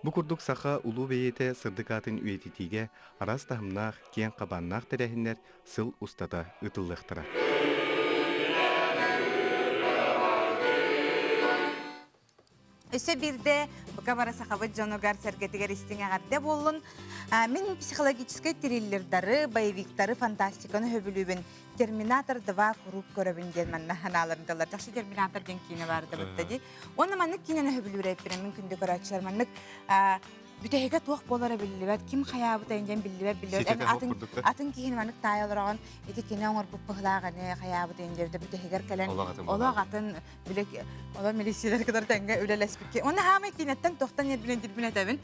Бұ күрдік сақа ұлу бейеті сырдықатын үйететіге арас тахымнақ, кен қабаннақ тәрәхінлер сыл ұстата ұтылықтыра. Өсі бірде бұқа бара сақабыт жонугар сәргетігер істің ағадде болын. Мен психологический триллердары, боевиктары, фантастиканы хөбілубін Терминатор 2 круг көрөбүн ден манна ханаларындалар. Жақшы Терминатор ден кейіне барды бұттады. Оны маннык кейінені хөбілу рәйпірін мен күнді көрәтшілер. Маннык бүтәйге туақ болары білілібәт. Кім қая бұтайын ден білілібәт. Атын кейін маннык тай олырағын. Еті кейіне оңыр бұппығылағаны қая бұтайын ден бүтәйгер кәлін. Олақ атын ола милисиялар кадар тәңге өлеләспекке. Оны хаме кейінеттен тоқтан ербінен дирбін әтәбін.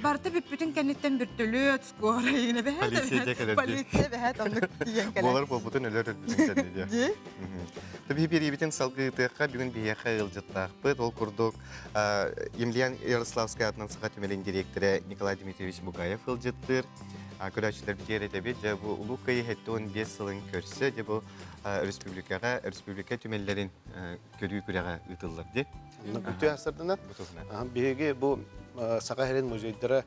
Барты бүтін кәнеттен бір түлі скора егіне бәхет. Полиция бәхет онлық дейін кәлін. Болар болбутын өлер өтбітін кәнді. Таби бір ебетін салғы тұққа бүгін бейеқа ғылжыттақ бұд. Ол күрдік Емельян Ярославская атынан саға төмелен директоры Николай Дмитриевич Бугаев ғылжыттыр. Көрәчілер бітер етебе, жабы ұлу қайы әтті 15 сылын көрсі, жабы республика төмелерін көрі күрәға ұтылыр де. Күтті асырдына, беге бұл саға әрен музейдері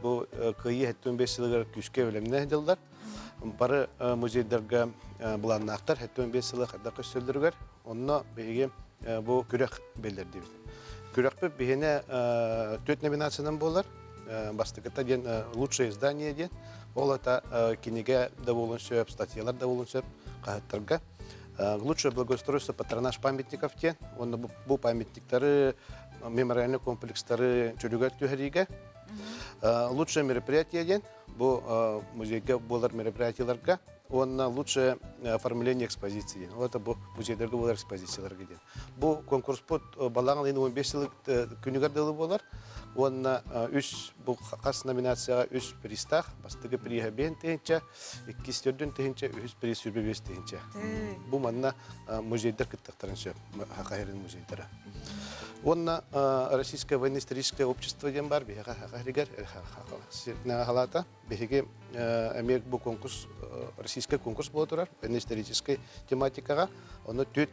бұл қайы әтті 15 сылығыр күшке өлеміне әділдер. Бары музейдерге бұланнақтар әтті 15 сылық әдіқы сөйлдіргер, онына беге бұл күрәқ белдер дейбіз. Күрәқ бі бігені 4 номинациянан болар. Бастықыта ден лучшее издание ден. Ол это книга доволен сөп, статьялар доволен сөп, қағыттырға. Лучшее благоустройство патронаж памятников ден. Оны бұл памятниктары, мемориальный комплекстары чөлігер түйеріге. Лучшее мероприятие ден. Бұл музейге болар мероприятияларға. Он лучшее оформление экспозиции. Вот это музейдерге болар экспозицияларға ден. Бұл конкурс под балаңын 15 жылық күнігерділі болар. Он бұл қас номинацияға 3 пристақ, бастығы приға бен тейінче, 2 стерден тейінче, 3 приз сүрбебес тейінче. Бұл манна музейдер кіттақтарын сөп, хақайрын музейдері. Онна Российское военно-историческое общество ден бар, бейға хақайригер, сертіна халата, бейге әмек бұл конкурс, российский конкурс болып тұрар, военно-исторической тематикаға. Оны 4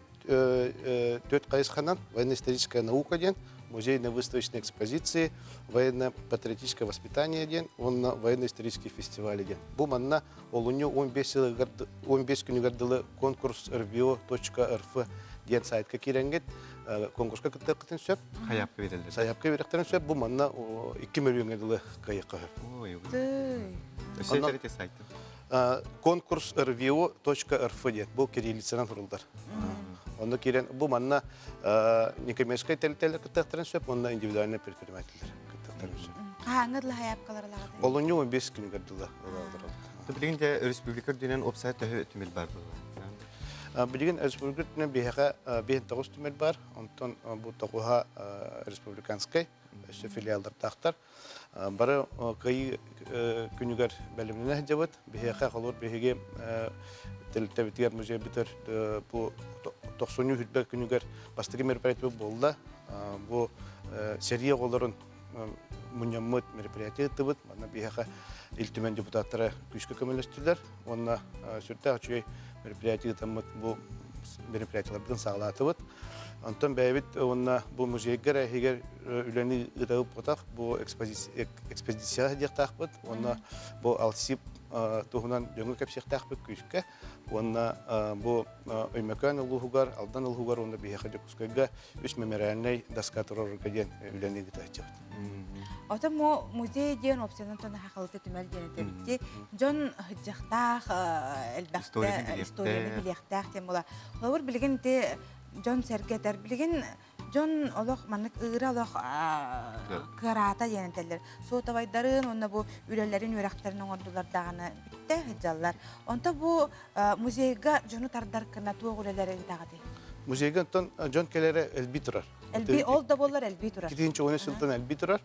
қайысқанан военно-историческая наука ден, музейно-выставочные экспозиции, военно-патриотическое воспитание ден, военно-исторический фестиваль ден. Бұл манна олуне 15 күнігерділі конкурс rvo.rf диен сайтка киренгет конкурска кыттыкытын сөп. Хаяпка берелер. Саяпка беректерин сөп бу манна 2 миллион эдилы кайыкка. Ой, Тый. Өсөйтерите сайты. Конкурс rvo.rf дет. Бу кириллицанан турулдар. Онда кирен бу манна некоммерческий телетелер кыттыктерин сөп, онда индивидуальный предпринимательдер кыттыктерин сөп. Хаңырлы хаяпкалар лагат. Олоньо 15 күн гардыла. Билгенде республика дөнен опсайт төмел бар булар. Билген республика дөнен беха 5 түмел бар. Онтон бу токуха республиканский филиалдар тахтар. Бары кай күнүгөр бөлүмүнө жабыт. Беха холор беге телтебитер музей битер бу 90 хүлбе күнүгөр бастыгы мероприятие болду. Бу серия голорун муньяммыт мероприятие тыбыт. Мана беха илтимен депутаттары күшкө көмөлөстүлөр. Онна сүртө ачуй мероприятие таммыт бу мероприятиялардын сагалатыбыт. Антон бәйбит онна бу музейгер эгер үлени ыдап отак бу экспозиция диктахбыт. Онна бу алсип туһунан дөңгө кепсехтахбыт күшкө. Онна бу өймөкөн улугар, алдан улугар онда беха жокускайга 3 мемориальный доска турорга ден үлени гитачат. Ота музей диен опсионын тона хакылты түмел денетебитти. Жон хыджахтах элбакта историяны билектах тем була. Олор билген те Жон сергетер билген Жон олох маннык ыыра олох карата денетелер. Сотабайдарын онна бу үлелерин үрактарын оңордулар даганы битте хыджаллар. Онта бу музейга жону тардар кына туогулелери дагаты. Музейга тон Жон келере элби турар. Элби ол да болар элби турар. Китинче оны сылтан элби турар.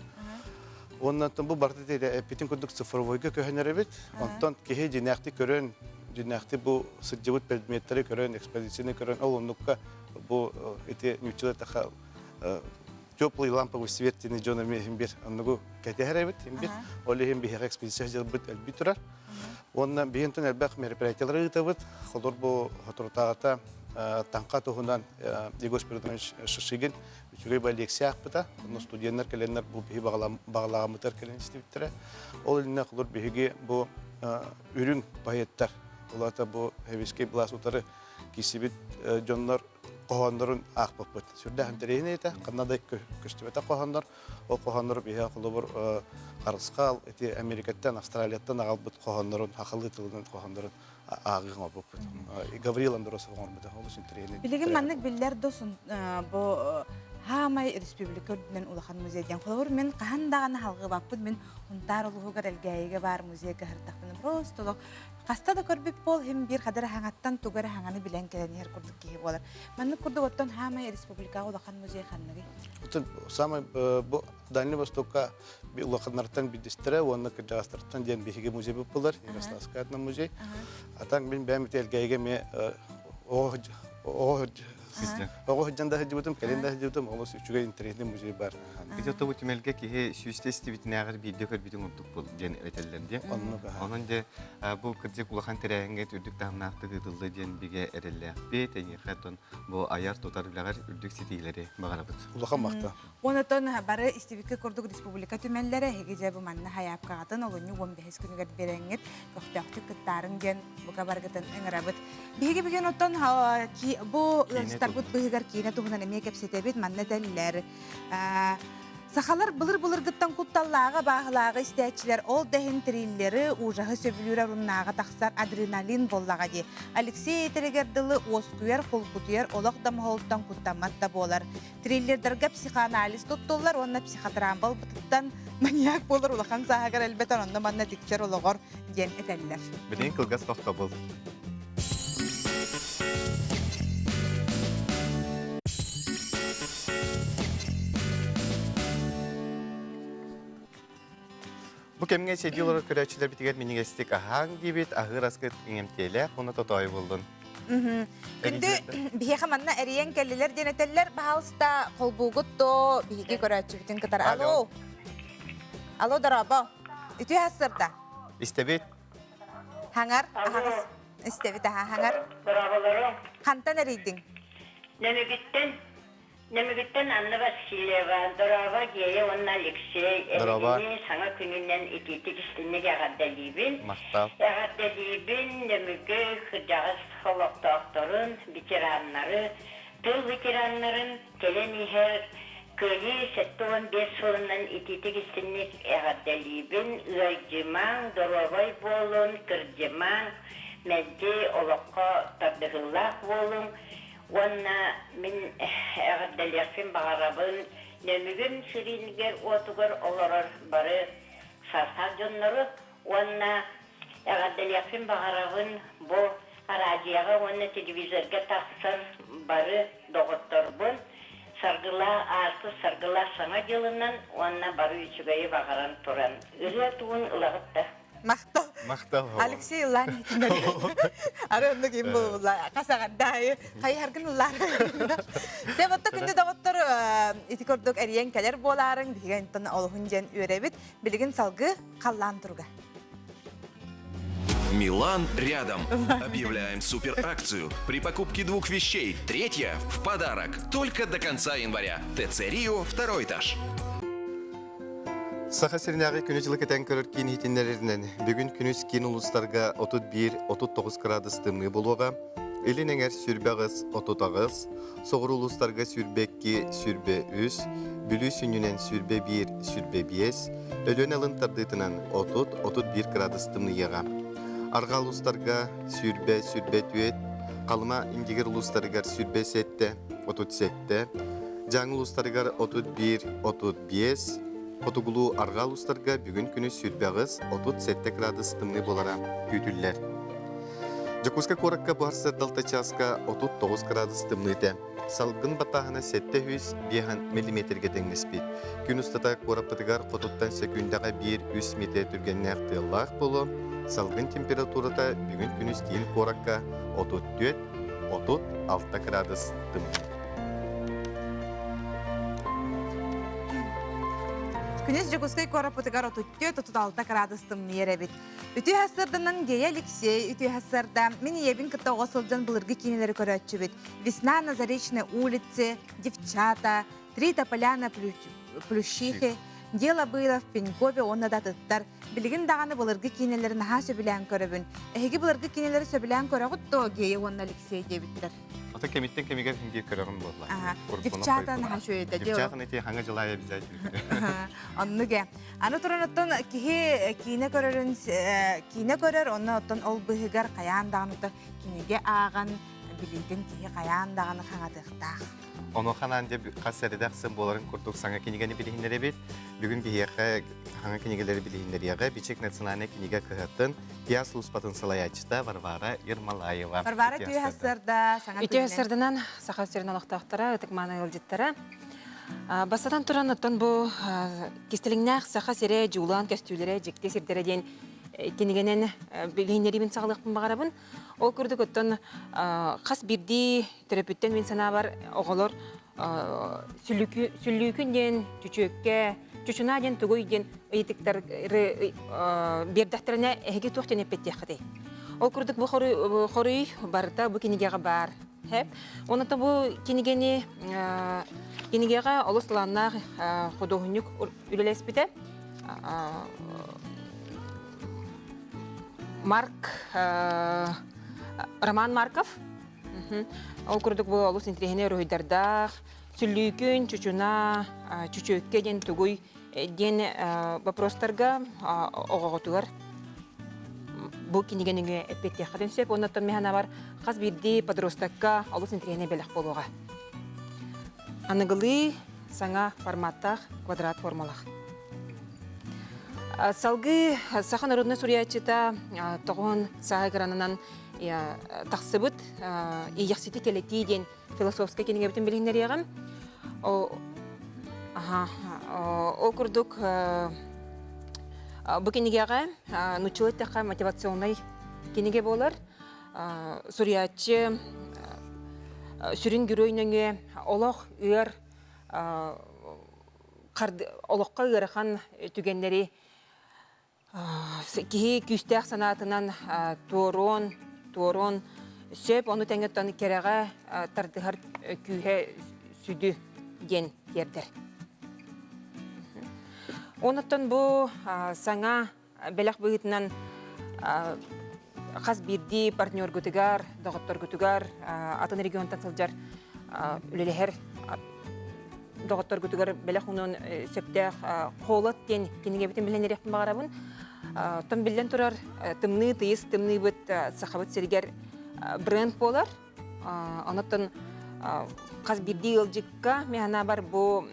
Оннан бу бартыда эпитин күндүк цифровойга көһөнөрөбүт. Онтон кеһе жинакты көрөн, жинакты бу сыджыбыт предметтери көрөн, экспозицияны көрөн, ол оннукка бу эти нючилар таха теплый ламповый свет тени жонами бир оннугу кетеребит, бир олехим бир экспозиция жабыт элби турар. Оннан бейинтен элбак мероприятиялары ытабыт. Холор бу хатуртагата танка туһунан Егор Спиридонович Шишигин үчүгөй балексия акпыта. Бу студенттер келеннер бу бии багалагамытар келен истебиттере. Ол илне холор биге бу үрүн поэттер. Улата бу хевиске бласутары кисибит жоннор кохондорун акпыппыт. Сүрдө хантерейне эте Канада көстүбөтө кохондор. Ол кохондор бие холор карыскал эти Америкаттан, Австралияттан агалбыт кохондорун, акыллы тылын кохондорун агыгыма боппут. Гавриил Андросов оңорбута. Ол сүнтерейне. Билеген маннык биллер досун бу Хамай республика ден улахан музейден холор мен кахандаганы халгы баппыт мен унтар улугар элгейге бар музейге хартактын просто каста да көрбүп бол хем бир кадыр хаңаттан тугар хаңаны билен келенер курдук ки болар. Манны курдук оттон Хамай республика улахан музей ханныгы. Отон самый бу Дальний Востокка улаханнартан бидистере, онна кыргызстартан ден биге музей булар, Ярославская этно музей. Атан мен бәмит элгейге ме Ого жанда хажыбытым, календа хажыбытым, олос үчүгө интернетте музей бар. Бизде то бүтмелге ки сүстести битнагыр видео көр битин уттук бул ден этеллерде. Онун де бу кырдык улахан тереңге үрдүк тамнакты дылды ден биге эрелле. Бетени хатон бу аяр тотарылагар үрдүк ситилери багарабыт. Улахан макта. Онотон бары истибикке курдук республика түмеллери хегеже бу манна хаяпкагатын олуню 15 күнүгөр береңет коктактык кыттарын ден буга баргытын эңрабыт. Биге биген оттон ки бу старбут быгар кине тугунан эме кепсетебит манна деллер. Сахалар былыр гыттан кутталлага багылага истечилер ол дехин триллери ужахы сөбүлүрө руннага таксар адреналин боллага ди. Алексей Терегердылы оскуер холкутуер олак дамголтан куттамат да болар. Триллердерге психоанализ туттулар, онна психотравма бутуттан маньяк болар улахан сахагар элбетон онна манна тикчер ологор ден этеллер. Биден кылгас тохтобул. Бу кемге седилор көрөчүлөр битигер минигестик ахан дибит агыр аскыт иңемтеле уну тотой болдун. Күндү бихе манна эриен келлелер денетеллер баалста колбугутто биге көрөчү бүтүн кытар. Алло. Алло дараба. Итү хасырда. Истебит. Хаңар, агыс. Истебит хаңар. Дарабалары. Кантан эридиң? Немегиттен Анна Васильева, Дорова Гея, Онна Алексей, Элени, Саңа күнінен итетік істінеге ағаддалибін. Ағаддалибін, немеге қыдағыз холоқтақтарын, ветераннары, Тыл ветераннарын келен ихер көли 85 жылынан ититик истинник әғаддалибін ұйжыман, доровой болын, кіржыман, мәдде олыққа табдығылақ болын. Онна мен әғаддалияқпен бағарабын, нөмігін шыринігер отығыр оларар бары сарсақ жонлары. Онна әғаддалияқпен бағарабын бұл радияға, онна телевизорға тақсыр бары доғыттырбын. Саргыла арты, саргыла саңа жылынан, онна бары үчігайы бағаран тұран. Үрі туын ұлағытта. Мақтал. Алексей ұлан етіндер. Арынды кейін бұл ұлан. Қасағаддай. Қай әргін ұлан. Сен отты күнде доғыттыр етікордық әріен кәлер боларын деген тұны олығын жен өребіт. Білігін салғы қаллан тұрға. Милан рядом. Объявляем суперакцию. При покупке 2 вещей 3 в подарок. Только до конца января. ТЦ Рио, 2 этаж. Саха сернағы күні жылы кетен көрір кейін хитинлерінен бүгін күніс кейін ұлыстарға 31-39 градус тымны болуға, елін әңер сүрбе ғыз 30, соғыр ұлыстарға сүрбе 2, сүрбе 3, бүлі сүнінен сүрбе 1, сүрбе 5, өлін алын тардытынан 30-31 градус тымны еға. Арға ұлыстарға сүрбе 2, қалыма индигер ұлыстарға сүрбе 7, 37, жаңы ұлыстарға 31-35, Отугулу арғал ұстарға бүгін күні сүрбәғыз 37 градус тымны болара күйтілілер. Жакуска коракка барсыр далта часка 39 градус тымныйты. Салгын батағына 700 мм-ге теңнеспейд. Күн ұстата кораппытығар қотуттан секундаға 1-3 метр түргенне ақтығылақ болу. Салгын температурата бүгін күніс кейін коракка 34-36 градус тымны. Күнес жүгіскай корапытығар 34-36 градустым неребет. Үті хасырдынан гей Алексей, үті хасырда мен ебін кітті оғасылдан бұлырғы кенелері көрәтші бет. Весна на Заречной улице, девчата, 3 тополяна плющихи. Дело было в Пенькове, он надатыттар. Білігін дағаны бұлырғы кенелерін ха сөбілән көрібін. Әхеге бұлырғы кенелері сөбілән көрәғыт то гей он Алексей дебіттер. Ата кемиттен кемигер хинге көрәғын болдылар. Девчатан ха шөйді. Девчатан эти ханга жылай обязательно. Онныге. Аны туран оттон кине көрөр, оны оттон ол бұхығар қаяндағыныты кинеге ағын, білейтін кие қаяндағыны қаңатықтақ. Оны қанан деп қасырыдақсын боларын күрдік саңа кенегені білігіндері бет. Бүгін бейеқі қаңа кенегелері білігіндері еға Бичек национальный кенеге кығаттын Пияс ұлыспатын салаячыта Варвара Ермалаева. Варвара түйі хасырда саңа түйі хасырдынан сақа өстерін олықтақтара, өтік маны өлдеттара. Басадан тұран ұттан бұл кестеліңнәқ сақа сере жулан кәстүйлері жекте сердереден кенегенен білігіндерімен сағылықпын бағарабын. Ол күрдік өттен қас бірді терапевттен мен сана бар оғылыр сүллүйкінден, чүчөкке, чүчунаден, түгөйден өйтіктер бердақтарына әйге тоқтен әппеттек қыдай. Ол күрдік бұл қорый барыта бұл кенегеға бар. Онында бұл кенегеға олысыланна құдығынық үлелес біті. Роман Марков. Ол күрдік бұл олыс интригене рөйдардақ, сүллүйкін, чүчуна, чүчөкке ден түгөй ден вопростарға оғағытығар. Бұл кенегеніңе әппетте қадын сөп, оннаттан механа бар қаз бірді подростакка олыс интригене бәліқ болуға. Анығылы саңа форматтақ квадрат формалақ. Салғы сахан народный сурьячыта тоғын сағай ғаранынан тақсыбытияқсеті келеті ден философска кенеге бүтін білгендер еғім. Ол күрдік бұл кенегеға нұчылы таққа мотивационный кенеге болар. Сурьячы сүрін күрөйніңе олық үйер олыққа үйеріған түгендері кихи күстәк санатынан туорон сөп, оны тәңеттаны кереға тардығар күйе сүді ден кердер. Оныттан бұл саңа бәләқ бұғытынан қаз бірді партнер күтігар, доғыттар күтігар, атын регионтан сылжар үлелехер доғыттар күтігер бәлі құнын сөптәқ қолат ден кенеге бітін білен ерекпін бағарабын. Тон білден тұрар тымны, тыйыз, тымны бұт сақабыт сергер бренд болар. Онаттын қаз бірді елжікка механа бар бұл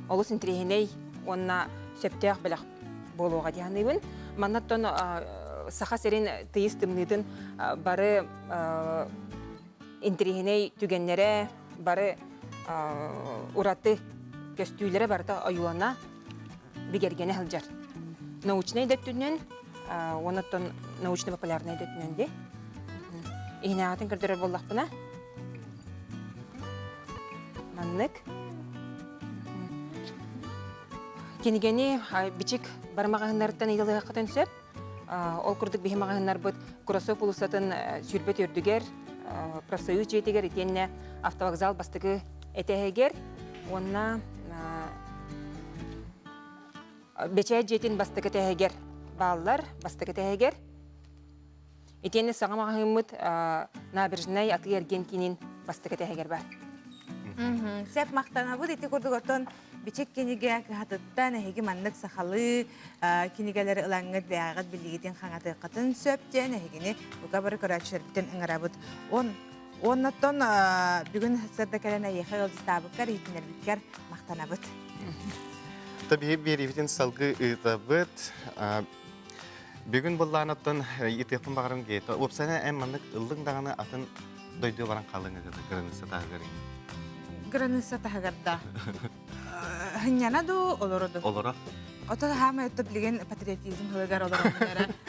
олыс интригеней онна сөптәқ бәлі болуға дейінейбін. Маннаттон сақа серен тыйыз тымныдың бары интригеней түгеннері, бары ураты көстүйлері барда аюлана бігергені хылжар. Научный дөттүнен, онаттон научно-популярный дөттүнен де. Ихнағатын көрдірі боллақ бұна. Маннык. Кенігені бичік бармағағынларыттан идалыға қатын сөп. Ол күрдік беймағағынлар бұд Курасов ұлысатын сүрбет өрдігер, профсоюз жетігер, етенне автовокзал бастығы этегер, онна бечай жетин бастығы тегер баллар, бастығы тегер. Етенне саңа мағымыд набережнай аты ерген кейінен бастығы тегер бар. Сәп мақтана бұд, еті көрдік отын бечек кенеге қатыттан әйгі маннық сақалы кенегелері ұлаңғыд бәғағыд білігетін қаңаты қатын сөптен әйгіне бұға бары көрәтшіріптен ұңыра бұд. Оннаттон бүгін сырда кәлән әйеқі ғылдыстабықкар, етінербіткер мақтана бұд. Табиғи беревітін салғы ұйытабыд. Бүгін бұллағынаттан етеқпін бағарым кейті. Опсана әм маннық ұлдың дағаны атын дойды баран қалыңы ғырынысы тағығырын. Граница тахагарда. Хыньянаду олороду. Олора. Ота хама өттө билген патриотизм хылыгар олору.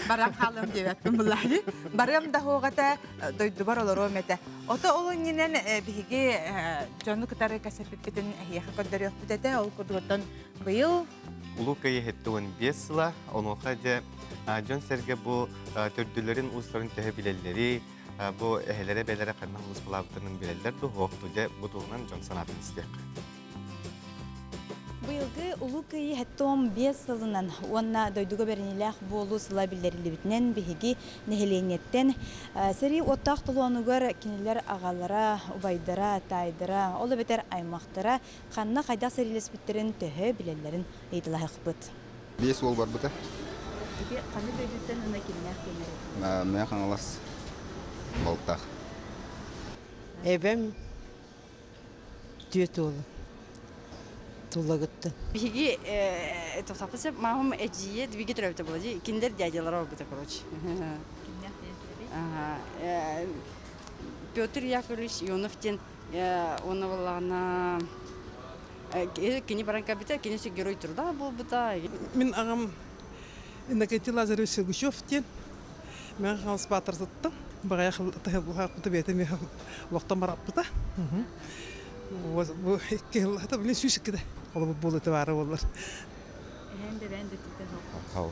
Барам халым дебекпин буллаги. Барам да хогата дойду бар олору мете. Ота олоннен биге жону кытары касапиппитин яха көндөрөк бүтете ол курдуттан быйыл Улукайы хеттуын 5 сыла, онуға де жон сәрге бұл төрділерін ұстарын төхі білелері, бұл әхелері бәлері қаннан ұлыс бұлабытының білелер оқты де бұдуғынан жон санатын істек. Быйылғы Улукайы хеттуын 5 сылынан онна дойдуға бәрінеләқ болу сыла білдерілі бітінен бігігі нәхеленеттен сәрі оттақ тұлуануғар кенелер ағалара, убайдара, тайдара, олы бетер аймақтара қанна қайдақ сәрілес біттерін төхі білелерін ейтілі бұд. 5 ол бар бұта? Қаны дөйдіктен ұна келінәқ келінер? Мен қаңылас болтақ. Әбәм түйет олы. Тулагытты. Биги тоқтапысы мағым әжие двиге түрәбіті болады. Киндер дядялар олбыты, короче. Петр Яковлевич Ионовтен оны болағына кені баран кабита, кенесі герой тұрда болбыта. Мен ағам Иннокентий Лазаревич Сергушевтен мен қаңыз батыр зыттым. Бағая қылға құты беті мен уақытан барап бұта. Bu kelata bile süsük kide. Ola bu bolu tevara ollar. Hem de ben de tüten ol. Hau.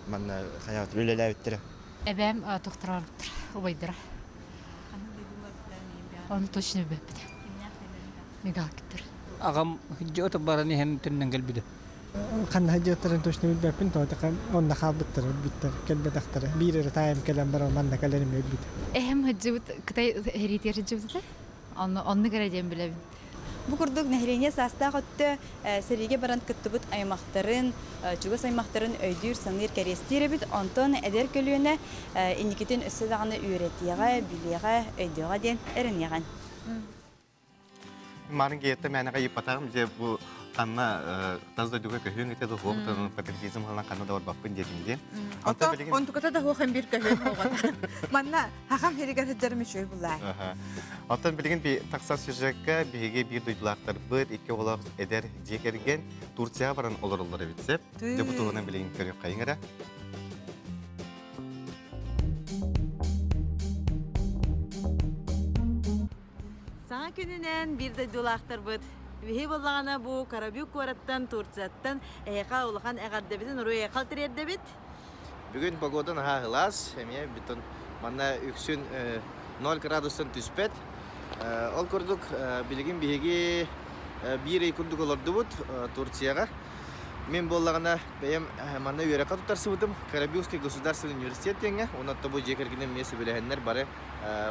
Man hayat lüleler bittire. Ebem doktoralıktır. Obaydıra. Onu точно bepide. Megakittir. Ağam hüccü barani hem tünden gelbide. Kan hacı otarın точно bepin to takam onna xabittır bitter kelbe daktara. Bir retayım kelam bara man nakalarım bepide. Ehem hüccü kıtay heritiyer hüccü bide. Onu göreceğim bile. Bu kurduk nehirine sasta qotta seriga baran kıttıbıt aymaqtarın, çugas aymaqtarın öydür sanır kerestirebit onton eder kölüne indiketin üstü dağını üretiyege, biliyege, öydüge den erinyegan. Marın geyette mənağa yıpatağım je bu kanna tazda duga köhün ete de hoqtanın patriotizm halan kanna da var bakpın dedimde. Ontukata da hoqan bir köhün hoqata. Manna haqam herigar hıccarım şöy bullay. Atan bilgin bir taksas sürecekka bihege bir duyulaqtar bıt iki olaq eder jekergen Turkiya baran olurulları bitsep. De bu tuğuna bilgin körük kayıngara. Sana gününen bir de duyulaqtar bıt. Bihi bollağına bu Karabük Korat'tan, Turcat'tan eğqa olağan eğardebidin, oraya eğqal tirerdebid. Bugün pogodan ha hılas, hemiye bütün manna üksün 0 gradustan tüspet. Ol kurduk bilgin bihigi bir ay kurduk olurdu bud Turkiyaga. Мен боллағына бәйім манна үйераққа тұтарсы бұдым. Карабюкский государственный университет теңе. Онатта бұл жекергенен месі біләхенлер бары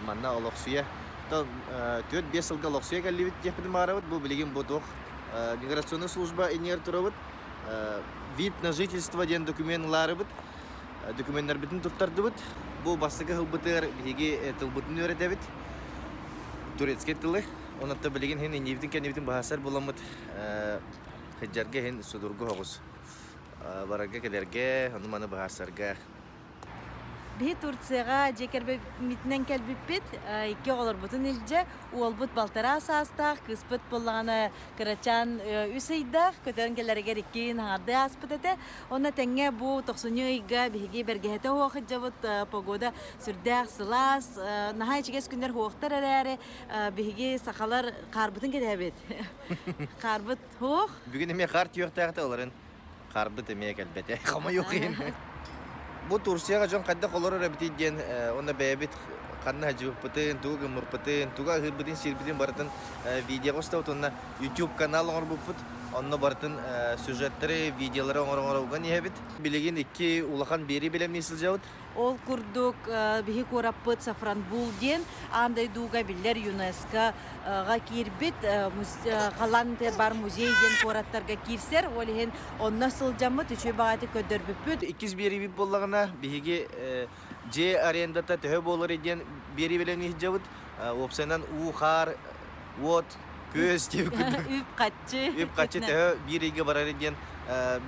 манна олық суя 4-5 сылга лоқсуя кәллебет теппідім арабыт. Бұл білеген бұтық миграционный служба инер тұрабыт. Вид на жительство ден документлары быт. Документтер бітін тұттарды быт. Бұл бастығы ғылбытыр беге тылбытын өретебіт. Турецке тылы. Онатта білеген хен иневітін кәнебітін бағасар боламыд. Хеджарге хен судурғы хоғыз. Барага кәдерге, оны маны бағасарға. Бі Турцияға жекербе митнен кәлбіппет, ике олар бұтын елже, ол бұт балтара асастақ, кыспыт болағаны кырачан үсейдақ, көтерін келерігер еккен аңарды аспыт әті. Онна тәңе бұл 90 үйге бігі бергеті хоқы жабыт погода сүрдәқ, сылас, наға ечігес күндер хоқтар әрәрі, бігі сақалар қарбытын кәдәбет. Қарбыт хоқ? Бүгін еме қар түйіқтәғіті оларын қарбыт еме кәлбәті, қама yok ең. Бұл Турцияға жон қадда қолары рәбітейден, онда бәйбет қанна жығып бұтын, туға ғымыр бұтын, туға ғыр бұтын, сер бұтын барытын видео қостауыт, онда YouTube канал оңыр бұппыт, онда барытын сюжеттері, видеолары оңыр оған ехебет. Білеген екі улақан бері білем несіл жауыт? Ол күрдік бігі көраппыт Сафранбул ден, андай дуға білдер ЮНЕСКО-ға кербет, қалан бар музей ден қораттарға керсер, ол ен онна сылжамыт, үші бағаты көдір бүппіт. 200 бері бип болағына бігі же арендата төхі болыр еден бері білем несіл жауыт, опсайнан ұқар, от, көз деп күрдік. Үп қатчы төхі береге барар еден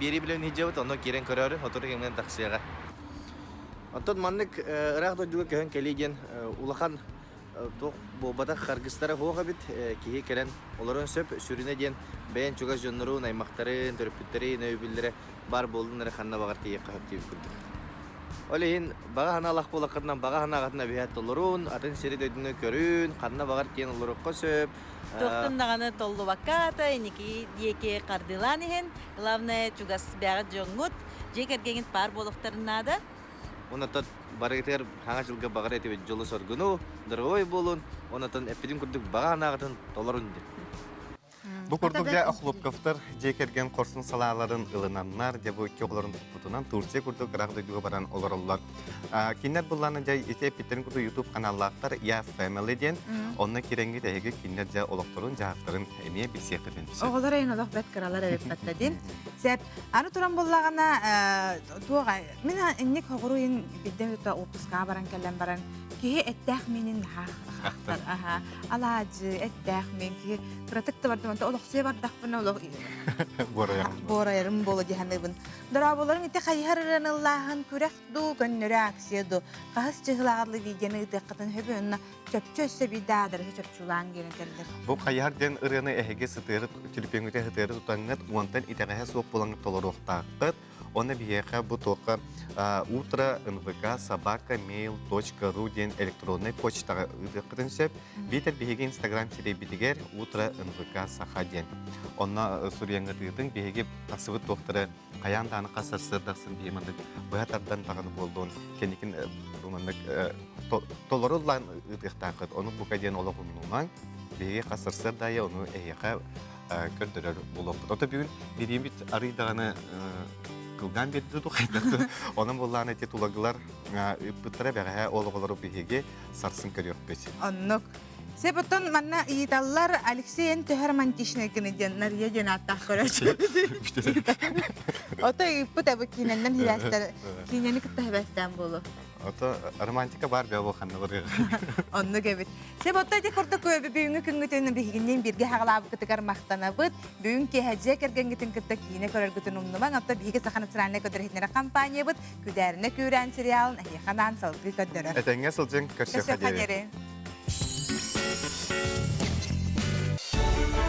бері білем несіл жауыт, оны керен көрерін, отыры кемген тақсияға. Антон маннык ырақ дойдуға көхін келейден улахан тоқ бобатақ қарғыстары хоға бит кейі келен оларын сөп сүріне ден бәйін чугас жонларын, аймақтарын, төріппіттері, нөйбілдері бар болдыңлары қанна бағар тейек қағып дейіп күрдік. Олейін баға хана алақ болақырынан баға хана ағатына бейәт оларын, атын сері дөйдіні көрін, қанна бағар кейін оларыққа сөп. Тоқтымдағаны толы ваката, енекі деке қардылан ехен, главное чугас бәғат жоңғыт, жекергенген пар болықтарынады. Онатан барытыр хаңа жылға бағар етіп жолы соргыну, дұрғой болын, онатан әппеден күрдік баға нағытын толарын деп. Бұл күрдікте Ахлопковтар жекерген қорсын салаларын ылынаннар, дебу кеғыларын бұтынан Турция күрдік рағдойдуға баран олар. Кинер бұлланы жай ете петтерін күрді YouTube каналлақтар Я Family ден, онына керенге дәйгі кинер жай олықтырын, жағықтырын әме бесеқіден. Оғылар әйін олық бәт қыралар әбет бәттәден. Сәп, аны тұран боллағына туға, мен әннек хоғыру ең бидден өті опысқа баран кәлін баран, кеге әттәқ менің қақтар. Алажы, әттәқ мен, кеге протекті барды, онта олықсыя бардақ бұна олық борайырым болу дегенлігін. Дұраболарын еті қайхарырын Аллахын көрәқду, көннөрі аксияду. Қағыс жығылағырлы видені ұдыққытын хөбі онына чөпчө өссі бидадыр, чөпчулан гені кәлдір. Бұл қайхарден ұрыны әхеге сытыры, түліпеңгіте сытыры тұтаңғыт, уантан итәғәе соқ болаңғы толыр оқтақыт. Оны бияқа бұл тоқы утро nvk собака.mail.ru ден электронный почтаға ұдыққытын сөп. Бетер бейге Instagram тере бітігер утро nvk саха ден. Онна сүреңгі тұғытын бейге тақсывыт тоқтыры қаянданы қасыр сырдақсын беймандық бұғатардан тағаны болдың. Кенекін толырылан ұдықтақыт. Оны бұқа ден олы құнуынан бейге қасыр сырдайы оны әйеқа көрдірер болып. Ота бүгін берейін біт арыйдағаны кылган берді қайдаты. Оның болағын әте тулагылар бұттыра бәғәе олығылары бейге сарсын көрек бәс. Оннық. Себеттен манна иеталлар Алексейн төхер мантишіне кенеден нария жен аттақ көрәчі. Ота үппіт әбі кейненнен хирәстер, кейнені күтті әбәстен болу. Ота романтика бар бәу қанны бұрғы. Онны кәбет. Себетті де құрды көбі бүйінгі күнгі түйінің бігінен бірге хағылабы күтігер мақтана бұд, бүйін кехәже кәрген гетін күтті кейіне көрер күтін ұмныман, отта бігі сақаны сыраны көдір етінері кампания бұд, күдәріні көрән сериалын әйеқанан салғы көдірі. Әтәңе сылжың көрсе қадері.